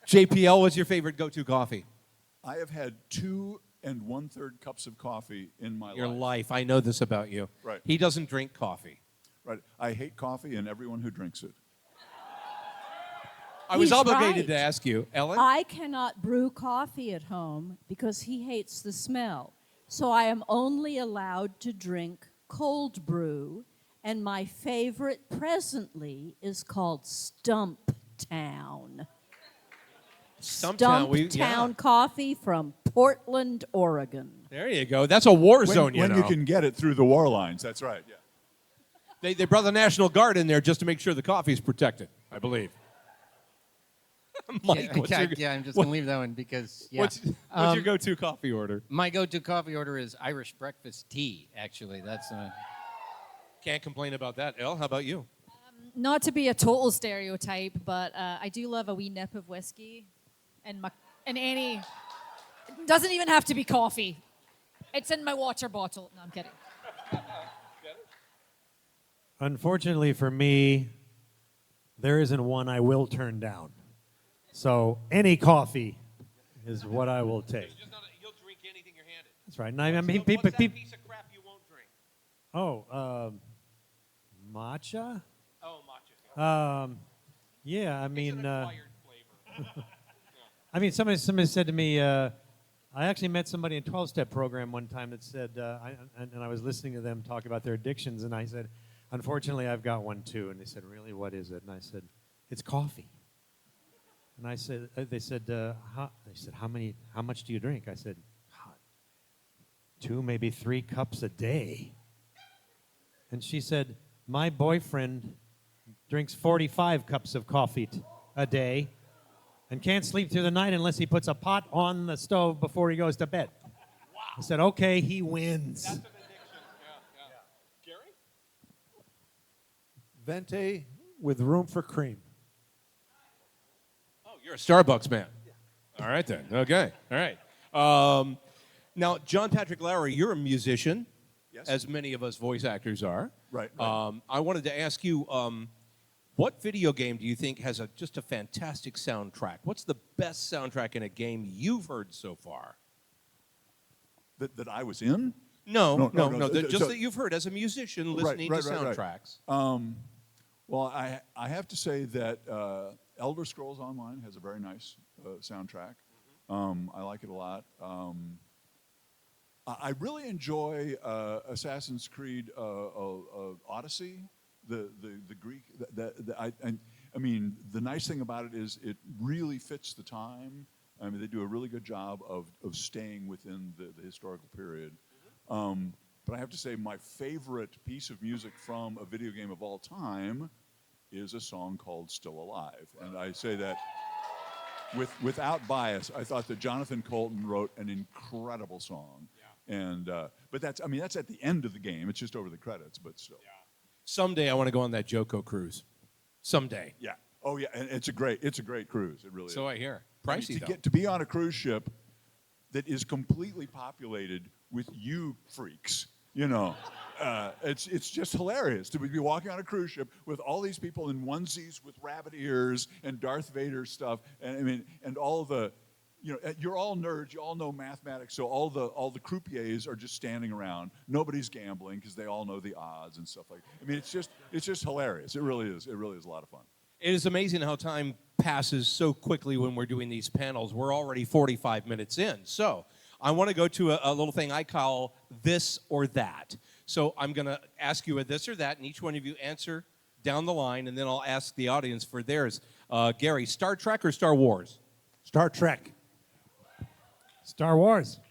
[SPEAKER 1] JPL, what's your favorite go-to coffee?
[SPEAKER 3] I have had 2 1/3 cups of coffee in my
[SPEAKER 1] Your
[SPEAKER 3] life.
[SPEAKER 1] life. I know this about you.
[SPEAKER 3] Right.
[SPEAKER 1] He doesn't drink coffee.
[SPEAKER 3] Right. I hate coffee and everyone who drinks it.
[SPEAKER 1] I was
[SPEAKER 2] He's
[SPEAKER 1] obligated to
[SPEAKER 2] right.
[SPEAKER 1] ask you, Ellen.
[SPEAKER 2] I cannot brew coffee at home because he hates the smell. So I am only allowed to drink cold brew, and my favorite presently is called Stumptown. Stumptown coffee from Portland, Oregon.
[SPEAKER 1] There you go. That's a war
[SPEAKER 3] When,
[SPEAKER 1] zone,
[SPEAKER 3] when you can get it through the war lines. That's right. Yeah.
[SPEAKER 1] They brought the National Guard in there just to make sure the coffee's protected, I believe. Mike,
[SPEAKER 5] I'm just going to leave that one because, yeah.
[SPEAKER 1] What's your go-to coffee order?
[SPEAKER 5] My go-to coffee order is Irish breakfast tea, actually. That's
[SPEAKER 1] Can't complain about that. Elle, how about you?
[SPEAKER 8] Not to be a total stereotype, but I do love a wee nip of whiskey and any. It doesn't even have to be coffee. It's in my water bottle. No, I'm kidding.
[SPEAKER 6] Unfortunately for me, there isn't one I will turn down. So any coffee is what I will take.
[SPEAKER 1] You'll drink anything you're handed.
[SPEAKER 6] That's right. And I mean,
[SPEAKER 1] What's that piece of crap you won't drink?
[SPEAKER 6] Matcha?
[SPEAKER 1] Oh, matcha.
[SPEAKER 6] Yeah, I mean,
[SPEAKER 1] Acquired flavor.
[SPEAKER 6] I mean, somebody said to me, I actually met somebody in a 12-step program one time that said, and I was listening to them talk about their addictions, and I said, unfortunately, I've got one too. And they said, really, what is it? And I said, it's coffee. And I said, they said, how much do you drink? I said, 2, maybe 3 cups a day. And she said, my boyfriend drinks 45 cups of coffee a day and can't sleep through the night unless he puts a pot on the stove before he goes to bed. Wow. I said, okay, he wins.
[SPEAKER 1] That's an addiction. Yeah. Gary?
[SPEAKER 9] Venti with room for cream.
[SPEAKER 1] Oh, you're a Starbucks man. Yeah. All right, then. Okay. All right. Now, John Patrick Lowrie, you're a musician,
[SPEAKER 3] Yes.
[SPEAKER 1] as many of us voice actors are.
[SPEAKER 3] Right.
[SPEAKER 1] I wanted to ask you, what video game do you think has just a fantastic soundtrack? What's the best soundtrack in a game you've heard so far?
[SPEAKER 3] That I was in?
[SPEAKER 1] No.
[SPEAKER 3] No.
[SPEAKER 1] Just that you've heard as a musician listening to
[SPEAKER 3] Right.
[SPEAKER 1] soundtracks.
[SPEAKER 3] Well, I have to say that Elder Scrolls Online has a very nice soundtrack. I like it a lot. I really enjoy Assassin's Creed Odyssey. The Greek. I mean, the nice thing about it is it really fits the time. I mean, they do a really good job of staying within the historical period. But I have to say, my favorite piece of music from a video game of all time is a song called "Still Alive," and I say that without bias. I thought that Jonathan Colton wrote an incredible song. And but that's at the end of the game. It's just over the credits, but still. Yeah.
[SPEAKER 1] Someday I want to go on that Joko cruise. Someday.
[SPEAKER 3] Yeah. Oh yeah, and it's a great cruise. It really is.
[SPEAKER 1] So I hear.
[SPEAKER 3] I mean,
[SPEAKER 1] Pricey
[SPEAKER 3] to be on a cruise ship that is completely populated with you freaks. You know, it's just hilarious to be walking on a cruise ship with all these people in onesies with rabbit ears and Darth Vader stuff, and I mean, and all the. You know, you're all nerds. You all know mathematics. So all the croupiers are just standing around. Nobody's gambling because they all know the odds and stuff like that. I mean, it's just hilarious. It really is. It really is a lot of fun.
[SPEAKER 1] It is amazing how time passes so quickly when we're doing these panels. We're already 45 minutes in. So I want to go to a little thing I call this or that. So I'm going to ask you a this or that, and each one of you answer down the line, and then I'll ask the audience for theirs. Gary, Star Trek or Star Wars?
[SPEAKER 9] Star Trek.
[SPEAKER 6] Star Wars.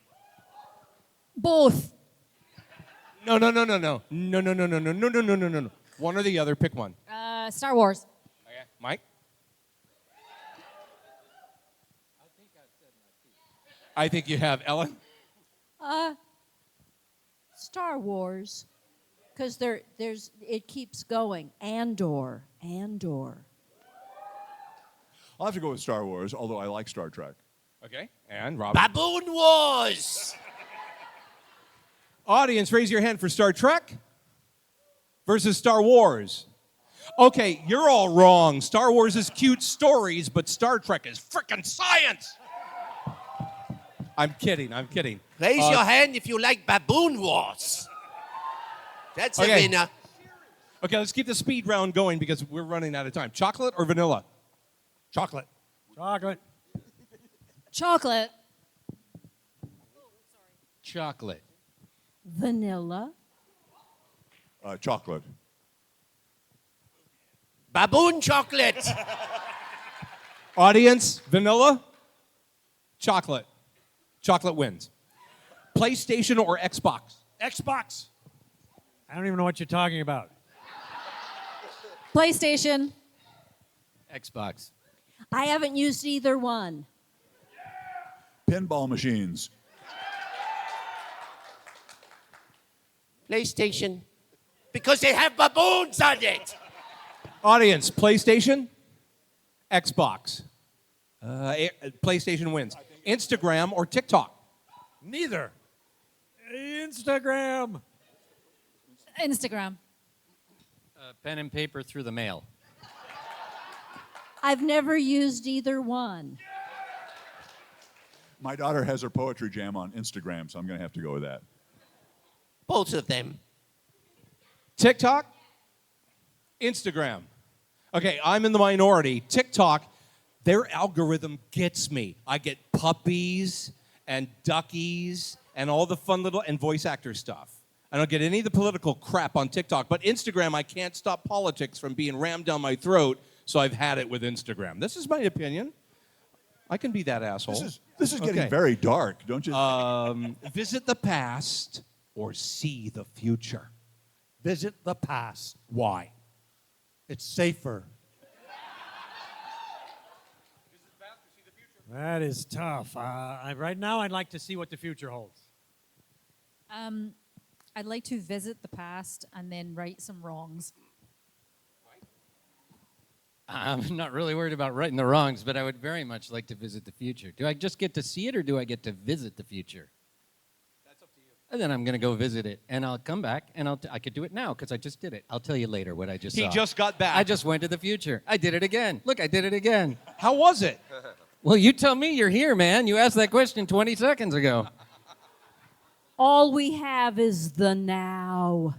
[SPEAKER 8] Both.
[SPEAKER 1] No. One or the other. Pick one.
[SPEAKER 8] Star Wars.
[SPEAKER 1] Okay. Mike? I think you have. Ellen?
[SPEAKER 2] Star Wars, because it keeps going. Andor.
[SPEAKER 3] I'll have to go with Star Wars, although I like Star Trek.
[SPEAKER 1] Okay. And Robin?
[SPEAKER 7] Baboon Wars!
[SPEAKER 1] Audience, raise your hand for Star Trek versus Star Wars. Okay, you're all wrong. Star Wars is cute stories, but Star Trek is frickin' science. I'm kidding.
[SPEAKER 7] Raise your hand if you like Baboon Wars. That's a
[SPEAKER 1] Okay.
[SPEAKER 7] winner.
[SPEAKER 1] Okay, let's keep the speed round going because we're running out of time. Chocolate or vanilla?
[SPEAKER 9] Chocolate.
[SPEAKER 6] Chocolate.
[SPEAKER 8] Chocolate.
[SPEAKER 5] Chocolate.
[SPEAKER 2] Vanilla.
[SPEAKER 3] Chocolate.
[SPEAKER 7] Baboon chocolate.
[SPEAKER 1] Audience, vanilla, chocolate. Chocolate wins. PlayStation or Xbox?
[SPEAKER 9] Xbox.
[SPEAKER 6] I don't even know what you're talking about.
[SPEAKER 8] PlayStation.
[SPEAKER 5] Xbox.
[SPEAKER 2] I haven't used either one.
[SPEAKER 3] Pinball machines.
[SPEAKER 7] PlayStation. Because they have baboons on it.
[SPEAKER 1] Audience, PlayStation, Xbox. PlayStation wins. Instagram or TikTok?
[SPEAKER 9] Neither.
[SPEAKER 6] Instagram.
[SPEAKER 8] Instagram.
[SPEAKER 5] Pen and paper through the mail.
[SPEAKER 2] I've never used either one.
[SPEAKER 3] My daughter has her poetry jam on Instagram, so I'm going to have to go with that.
[SPEAKER 7] Both of them.
[SPEAKER 1] TikTok, Instagram. Okay, I'm in the minority. TikTok, their algorithm gets me. I get puppies and duckies and all the fun little and voice actor stuff. I don't get any of the political crap on TikTok, but Instagram, I can't stop politics from being rammed down my throat, so I've had it with Instagram. This is my opinion. I can be that asshole.
[SPEAKER 3] This is getting
[SPEAKER 1] Okay.
[SPEAKER 3] very dark, don't you?
[SPEAKER 1] Visit the past or see the future.
[SPEAKER 9] Visit the past.
[SPEAKER 1] Why?
[SPEAKER 9] It's safer.
[SPEAKER 6] That is tough. Right now, I'd like to see what the future holds.
[SPEAKER 8] I'd like to visit the past and then right some wrongs.
[SPEAKER 5] I'm not really worried about righting the wrongs, but I would very much like to visit the future. Do I just get to see it, or do I get to visit the future? That's up to you. And then I'm going to go visit it, and I'll come back, and I could do it now because I just did it. I'll tell you later what I just saw.
[SPEAKER 1] He just got back.
[SPEAKER 5] I just went to the future. I did it again. Look, I did it again.
[SPEAKER 1] How was it?
[SPEAKER 5] Well, you tell me. You're here, man. You asked that question 20 seconds ago.
[SPEAKER 2] All we have is the now.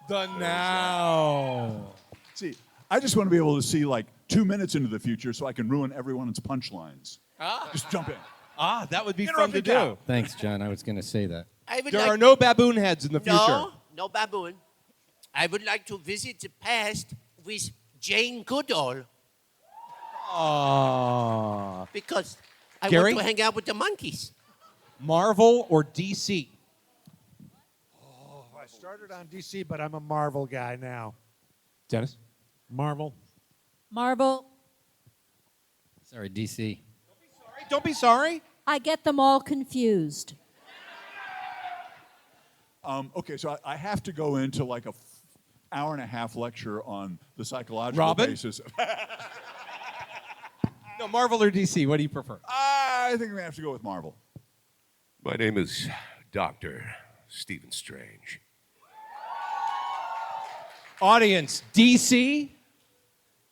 [SPEAKER 1] The now.
[SPEAKER 3] See, I just want to be able to see like 2 minutes into the future so I can ruin everyone's punchlines. Just jump in.
[SPEAKER 1] That would be
[SPEAKER 3] Interrupt
[SPEAKER 1] fun to
[SPEAKER 3] the cow.
[SPEAKER 1] do.
[SPEAKER 5] Thanks, John. I was going to say that.
[SPEAKER 7] I would
[SPEAKER 1] There
[SPEAKER 7] like
[SPEAKER 1] are no baboon heads in the future.
[SPEAKER 7] no baboon. I would like to visit the past with Jane Goodall
[SPEAKER 1] Aww.
[SPEAKER 7] because I
[SPEAKER 1] Gary?
[SPEAKER 7] want to hang out with the monkeys.
[SPEAKER 1] Marvel or DC?
[SPEAKER 9] I started on DC, but I'm a Marvel guy now.
[SPEAKER 1] Dennis?
[SPEAKER 6] Marvel.
[SPEAKER 8] Marble.
[SPEAKER 5] Sorry, DC.
[SPEAKER 1] Don't be sorry.
[SPEAKER 2] I get them all confused.
[SPEAKER 3] Okay, so I have to go into like a hour and a half lecture on the psychological
[SPEAKER 1] Robin?
[SPEAKER 3] basis.
[SPEAKER 1] No, Marvel or DC? What do you prefer?
[SPEAKER 3] I think I'm going to have to go with Marvel.
[SPEAKER 10] My name is Dr. Stephen Strange.
[SPEAKER 1] Audience, DC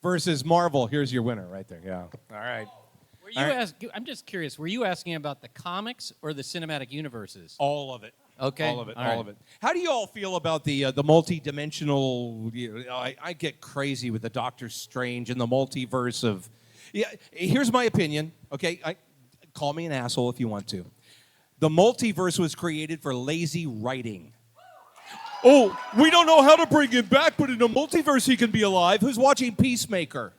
[SPEAKER 1] versus Marvel. Here's your winner right there. Yeah. All right.
[SPEAKER 5] Were you I'm just curious. Were you asking about the comics or the cinematic universes?
[SPEAKER 1] All of it.
[SPEAKER 5] Okay.
[SPEAKER 1] All of it.
[SPEAKER 5] All
[SPEAKER 1] All
[SPEAKER 5] right.
[SPEAKER 1] of it. How do you all feel about the multi-dimensional? I get crazy with the Doctor Strange and the multiverse of. Yeah. Here's my opinion. Okay. Call me an asshole if you want to. The multiverse was created for lazy writing. Oh, we don't know how to bring him back, but in a multiverse he can be alive. Who's watching Peacemaker?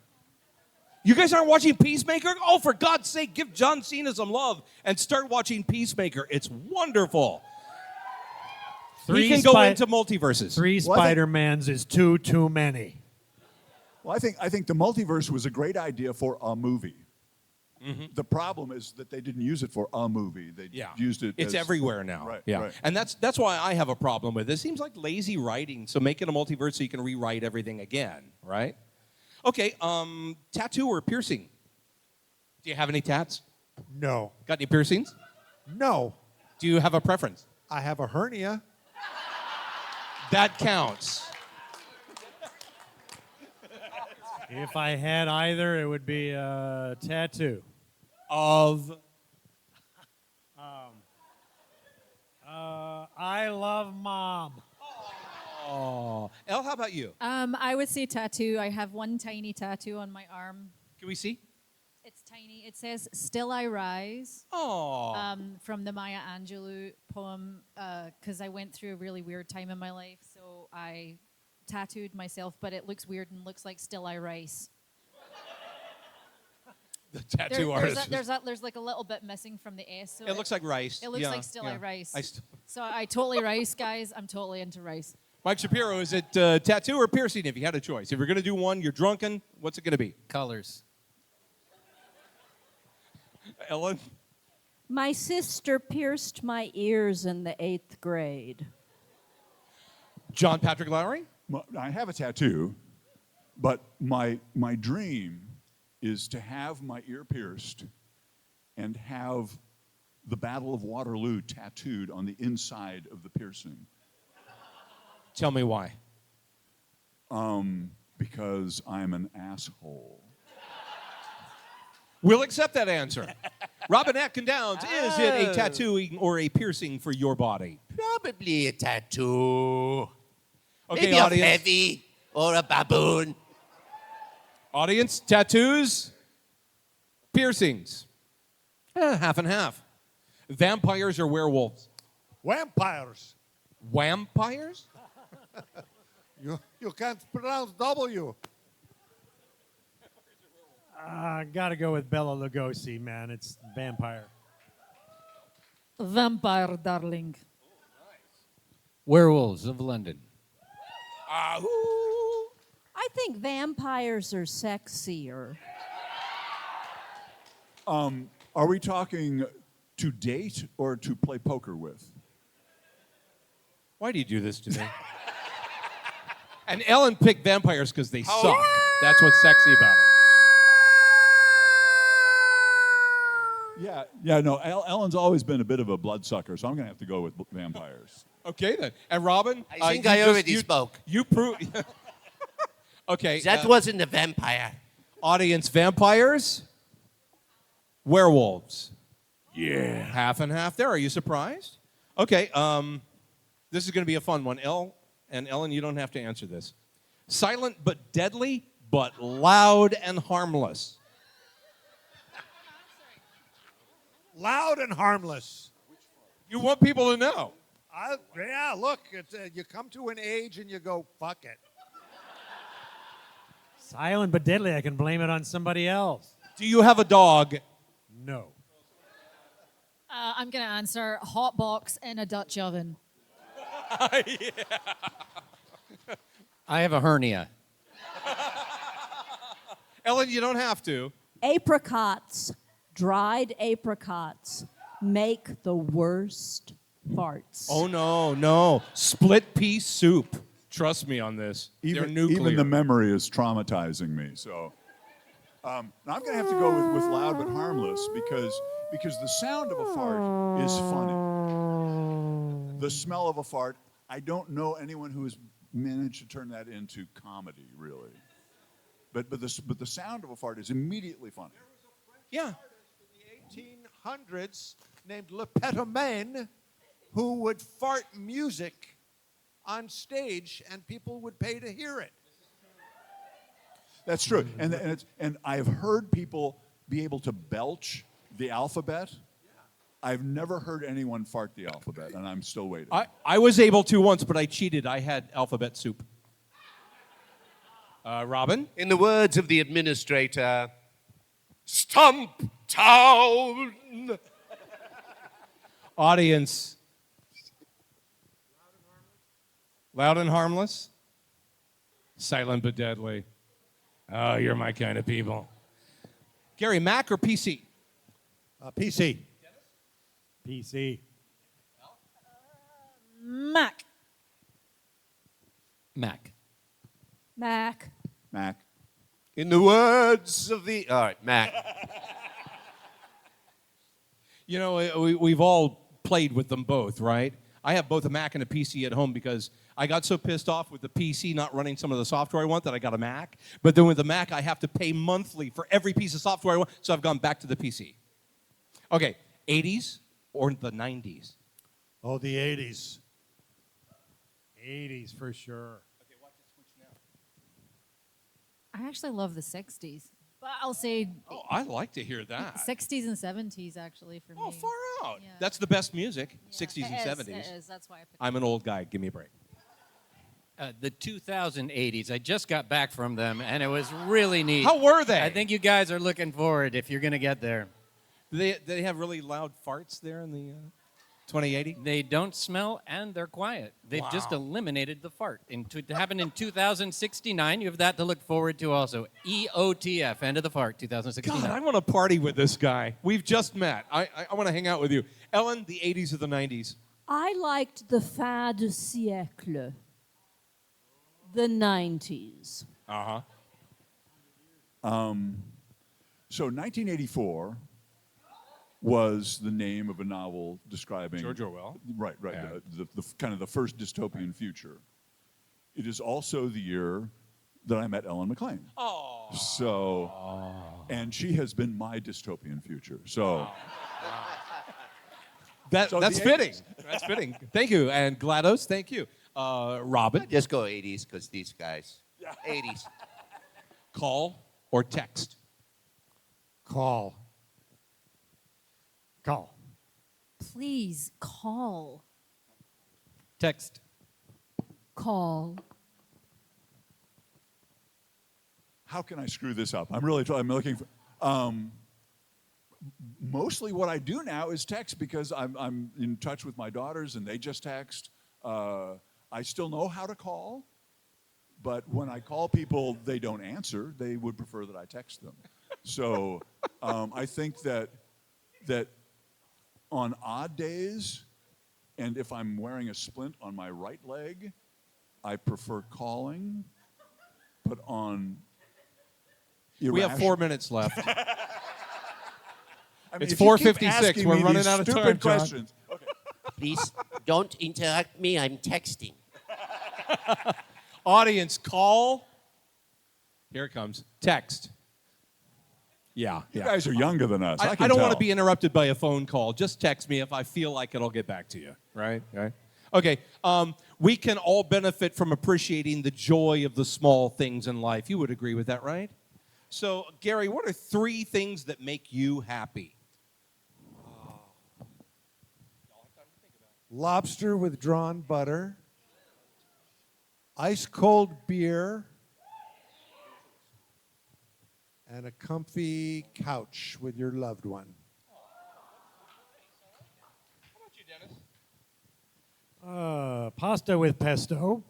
[SPEAKER 1] You guys aren't watching Peacemaker? Oh, for God's sake, give John Cena some love and start watching Peacemaker. It's wonderful. He can go into multiverses.
[SPEAKER 6] Three
[SPEAKER 3] Well, I think-
[SPEAKER 6] Spider-Mans is too many.
[SPEAKER 3] Well, I think the multiverse was a great idea for a movie. The problem is that they didn't use it for a movie. They used it.
[SPEAKER 1] It's
[SPEAKER 3] as,
[SPEAKER 1] everywhere now.
[SPEAKER 3] Right.
[SPEAKER 1] Yeah.
[SPEAKER 3] Right.
[SPEAKER 1] And that's why I have a problem with it. It seems like lazy writing. So make it a multiverse so you can rewrite everything again, right? Okay, tattoo or piercing? Do you have any tats?
[SPEAKER 9] No.
[SPEAKER 1] Got any piercings?
[SPEAKER 9] No.
[SPEAKER 1] Do you have a preference?
[SPEAKER 9] I have a hernia.
[SPEAKER 1] That counts.
[SPEAKER 6] If I had either, it would be a tattoo.
[SPEAKER 1] Of
[SPEAKER 6] I love mom.
[SPEAKER 1] oh, Elle, how about you?
[SPEAKER 8] I would say tattoo. I have one tiny tattoo on my arm.
[SPEAKER 1] Can we see?
[SPEAKER 8] It's tiny. It says "Still I Rise."
[SPEAKER 1] Oh.
[SPEAKER 8] From the Maya Angelou poem, because I went through a really weird time in my life, so I tattooed myself, but it looks weird and looks like "Still I Rise."
[SPEAKER 1] The tattoo artist.
[SPEAKER 8] There's like a little bit missing from the S. So
[SPEAKER 1] It looks like rice.
[SPEAKER 8] It looks
[SPEAKER 1] Yeah,
[SPEAKER 8] like "Still I
[SPEAKER 1] yeah.
[SPEAKER 8] Rice." So I totally rice, guys. I'm totally into rice.
[SPEAKER 1] Mike Shapiro, is it tattoo or piercing if you had a choice? If you're going to do one, you're drunken, what's it going to be?
[SPEAKER 5] Colors.
[SPEAKER 1] Ellen?
[SPEAKER 2] My sister pierced my ears in the 8th grade.
[SPEAKER 1] John Patrick Lowrie?
[SPEAKER 3] I have a tattoo, but my dream is to have my ear pierced and have the Battle of Waterloo tattooed on the inside of the piercing.
[SPEAKER 1] Tell me why.
[SPEAKER 3] Because I'm an asshole.
[SPEAKER 1] We'll accept that answer. Robin Atkin Downs, is it a tattooing or a piercing for your body?
[SPEAKER 7] Probably a tattoo.
[SPEAKER 1] Okay,
[SPEAKER 7] Maybe
[SPEAKER 1] audience.
[SPEAKER 7] a heavy or a baboon.
[SPEAKER 1] Audience, tattoos, piercings. Half and half. Vampires or werewolves?
[SPEAKER 9] Vampires.
[SPEAKER 1] Vampires?
[SPEAKER 9] You can't pronounce W.
[SPEAKER 6] Gotta go with Bela Lugosi, man. It's vampire.
[SPEAKER 8] Vampire, darling.
[SPEAKER 5] Werewolves of London.
[SPEAKER 2] I think vampires are sexier.
[SPEAKER 3] Are we talking to date or to play poker with?
[SPEAKER 1] Why do you do this to me? And Ellen picked vampires because they suck. That's what's sexy about it.
[SPEAKER 3] Yeah, no, Ellen's always been a bit of a bloodsucker, so I'm going to have to go with vampires.
[SPEAKER 1] Okay, then. And Robin?
[SPEAKER 7] I think I already spoke.
[SPEAKER 1] You prove. Okay.
[SPEAKER 7] That wasn't a vampire.
[SPEAKER 1] Audience, vampires, werewolves.
[SPEAKER 3] Yeah.
[SPEAKER 1] Half and half there. Are you surprised? Okay. This is going to be a fun one. Elle and Ellen, you don't have to answer this. Silent but deadly, but loud and harmless.
[SPEAKER 9] Loud and harmless.
[SPEAKER 1] You want people to know.
[SPEAKER 9] Yeah, look, it's, you come to an age and you go, fuck it.
[SPEAKER 6] Silent but deadly. I can blame it on somebody else.
[SPEAKER 1] Do you have a dog?
[SPEAKER 6] No.
[SPEAKER 8] I'm going to answer hot box in a Dutch oven.
[SPEAKER 5] I have a hernia.
[SPEAKER 1] Ellen, you don't have to.
[SPEAKER 2] Apricots, dried apricots, make the worst farts.
[SPEAKER 1] Oh, no. Split pea soup. Trust me on this. They're nuclear.
[SPEAKER 3] Even the memory is traumatizing me. So now I'm going to have to go with loud but harmless because the sound of a fart is funny. The smell of a fart, I don't know anyone who has managed to turn that into comedy, really. But the sound of a fart is immediately funny.
[SPEAKER 1] Yeah.
[SPEAKER 9] In the 1800s named Le Pétomane who would fart music on stage and people would pay to hear it.
[SPEAKER 3] That's true. And I've heard people be able to belch the alphabet. I've never heard anyone fart the alphabet, and I'm still waiting.
[SPEAKER 1] I was able to once, but I cheated. I had alphabet soup. Robin?
[SPEAKER 7] In the words of the administrator, Stump Town.
[SPEAKER 1] Audience. Loud and harmless? Silent but deadly. Oh, you're my kind of people. Gary, Mac or PC?
[SPEAKER 9] PC.
[SPEAKER 6] PC.
[SPEAKER 8] Mac.
[SPEAKER 5] Mac.
[SPEAKER 2] Mac.
[SPEAKER 3] Mac.
[SPEAKER 7] In the words of the... All right, Mac.
[SPEAKER 1] You know, we've all played with them both, right? I have both a Mac and a PC at home because I got so pissed off with the PC not running some of the software I want that I got a Mac. But then with the Mac, I have to pay monthly for every piece of software I want, so I've gone back to the PC. Okay, 80s or the 90s?
[SPEAKER 9] Oh, the 80s.
[SPEAKER 6] 80s for sure.
[SPEAKER 8] I actually love the 60s. But I'll say
[SPEAKER 1] Oh, I like to hear that.
[SPEAKER 8] 60s and 70s actually for me.
[SPEAKER 1] Oh, far out.
[SPEAKER 8] Yeah.
[SPEAKER 1] That's the best music,
[SPEAKER 8] Yeah.
[SPEAKER 1] 60s and
[SPEAKER 8] It is,
[SPEAKER 1] 70s.
[SPEAKER 8] It is. That's why I picked
[SPEAKER 1] I'm an old guy. Give me a break.
[SPEAKER 5] The 2080s. I just got back from them, and it was really neat.
[SPEAKER 1] How were they?
[SPEAKER 5] I think you guys are looking forward if you're going to get there.
[SPEAKER 1] Do they have really loud farts there in the 2080?
[SPEAKER 5] They don't smell, and they're quiet. They've just eliminated the fart. It happened in 2069. You have that to look forward to also. EOTF, end of the fart, 2069.
[SPEAKER 1] God, I want to party with this guy. We've just met. I want to hang out with you. Ellen, the 80s or the 90s?
[SPEAKER 2] I liked the fin de siècle, the 90s.
[SPEAKER 1] Uh-huh.
[SPEAKER 3] So 1984 was the name of a novel describing
[SPEAKER 1] George Orwell.
[SPEAKER 3] Right.
[SPEAKER 1] Yeah.
[SPEAKER 3] The kind of the first dystopian future. It is also the year that I met Ellen McLain.
[SPEAKER 1] Oh.
[SPEAKER 3] So, and she has been my dystopian future. So,
[SPEAKER 1] That's
[SPEAKER 3] the
[SPEAKER 1] fitting.
[SPEAKER 3] 80s.
[SPEAKER 1] That's fitting. Thank you. And GLADos, thank you. Robin,
[SPEAKER 7] Just go 80s because these guys. 80s.
[SPEAKER 1] call or text?
[SPEAKER 6] Call. Call.
[SPEAKER 8] Please call.
[SPEAKER 5] Text.
[SPEAKER 2] Call.
[SPEAKER 3] how can I screw this up? I'm looking for. Mostly what I do now is text because I'm in touch with my daughters and they just text. I still know how to call, but when I call people, they don't answer. They would prefer that I text them. So I think that on odd days, and if I'm wearing a splint on my right leg, I prefer calling. But on
[SPEAKER 1] We have 4 minutes left.
[SPEAKER 3] I mean,
[SPEAKER 1] It's
[SPEAKER 3] if you keep
[SPEAKER 1] 4:56.
[SPEAKER 3] asking
[SPEAKER 1] We're
[SPEAKER 3] me
[SPEAKER 1] running
[SPEAKER 3] these
[SPEAKER 1] out of
[SPEAKER 3] stupid
[SPEAKER 1] time, John.
[SPEAKER 3] questions. Okay.
[SPEAKER 11] Please don't interrupt me. I'm texting.
[SPEAKER 1] Audience, call. Here it comes. Text. Yeah.
[SPEAKER 3] You guys are younger than us. I
[SPEAKER 1] I don't want to
[SPEAKER 3] tell.
[SPEAKER 1] be interrupted by a phone call. Just text me if I feel like it. I'll get back to you. Right? Okay. We can all benefit from appreciating the joy of the small things in life. You would agree with that, right? So, Gary, what are 3 things that make you happy?
[SPEAKER 9] Lobster with drawn butter, ice cold beer, and a comfy couch with your loved one.
[SPEAKER 1] How about you, Dennis?
[SPEAKER 6] Pasta with pesto.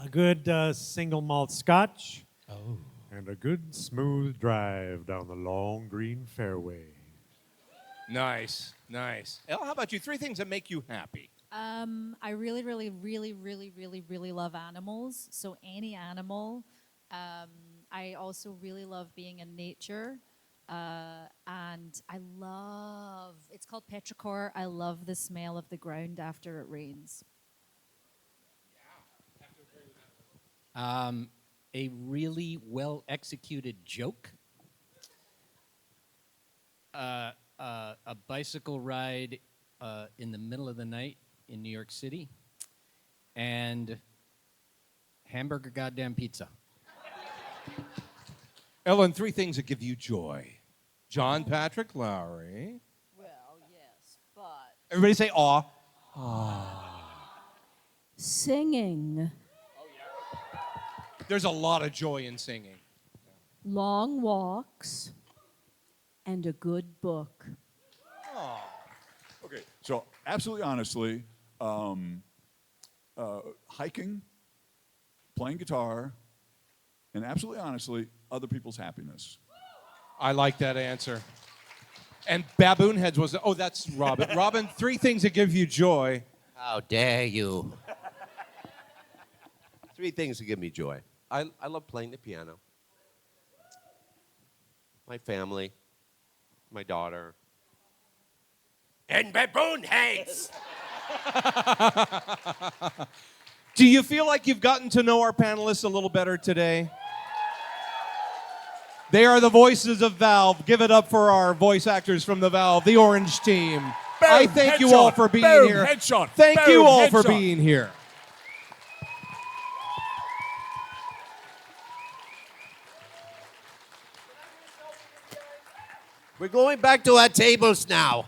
[SPEAKER 6] A good single malt scotch. And a good smooth drive down the long green fairway.
[SPEAKER 1] Nice. Elle, how about you? 3 things that make you happy.
[SPEAKER 8] I really, really, really, really, really, really love animals. So any animal. I also really love being in nature. And I love, it's called petrichor. I love the smell of the ground after it rains.
[SPEAKER 5] A really well-executed joke. A bicycle ride in the middle of the night in New York City. And hamburger goddamn pizza.
[SPEAKER 1] Ellen, 3 things that give you joy. John Patrick Lowrie.
[SPEAKER 2] Well, yes, but
[SPEAKER 1] Everybody say aw.
[SPEAKER 2] singing,
[SPEAKER 1] There's a lot of joy in singing.
[SPEAKER 2] long walks, and a good book.
[SPEAKER 3] Okay, so absolutely honestly, hiking, playing guitar, and absolutely honestly, other people's happiness.
[SPEAKER 1] I like that answer. And baboon heads was, oh, that's Robin. Robin, 3 things that give you joy.
[SPEAKER 11] How dare you?
[SPEAKER 7] 3 things that give me joy. I love playing the piano. My family, my daughter,
[SPEAKER 11] And baboon heads.
[SPEAKER 1] Do you feel like you've gotten to know our panelists a little better today? They are the voices of Valve. Give it up for our voice actors from the Valve, the Orange team. I thank you all for being here.
[SPEAKER 3] Headshot.
[SPEAKER 1] Thank you
[SPEAKER 3] Boom,
[SPEAKER 1] all for
[SPEAKER 3] headshot.
[SPEAKER 1] being here.
[SPEAKER 11] We're going back to our tables now.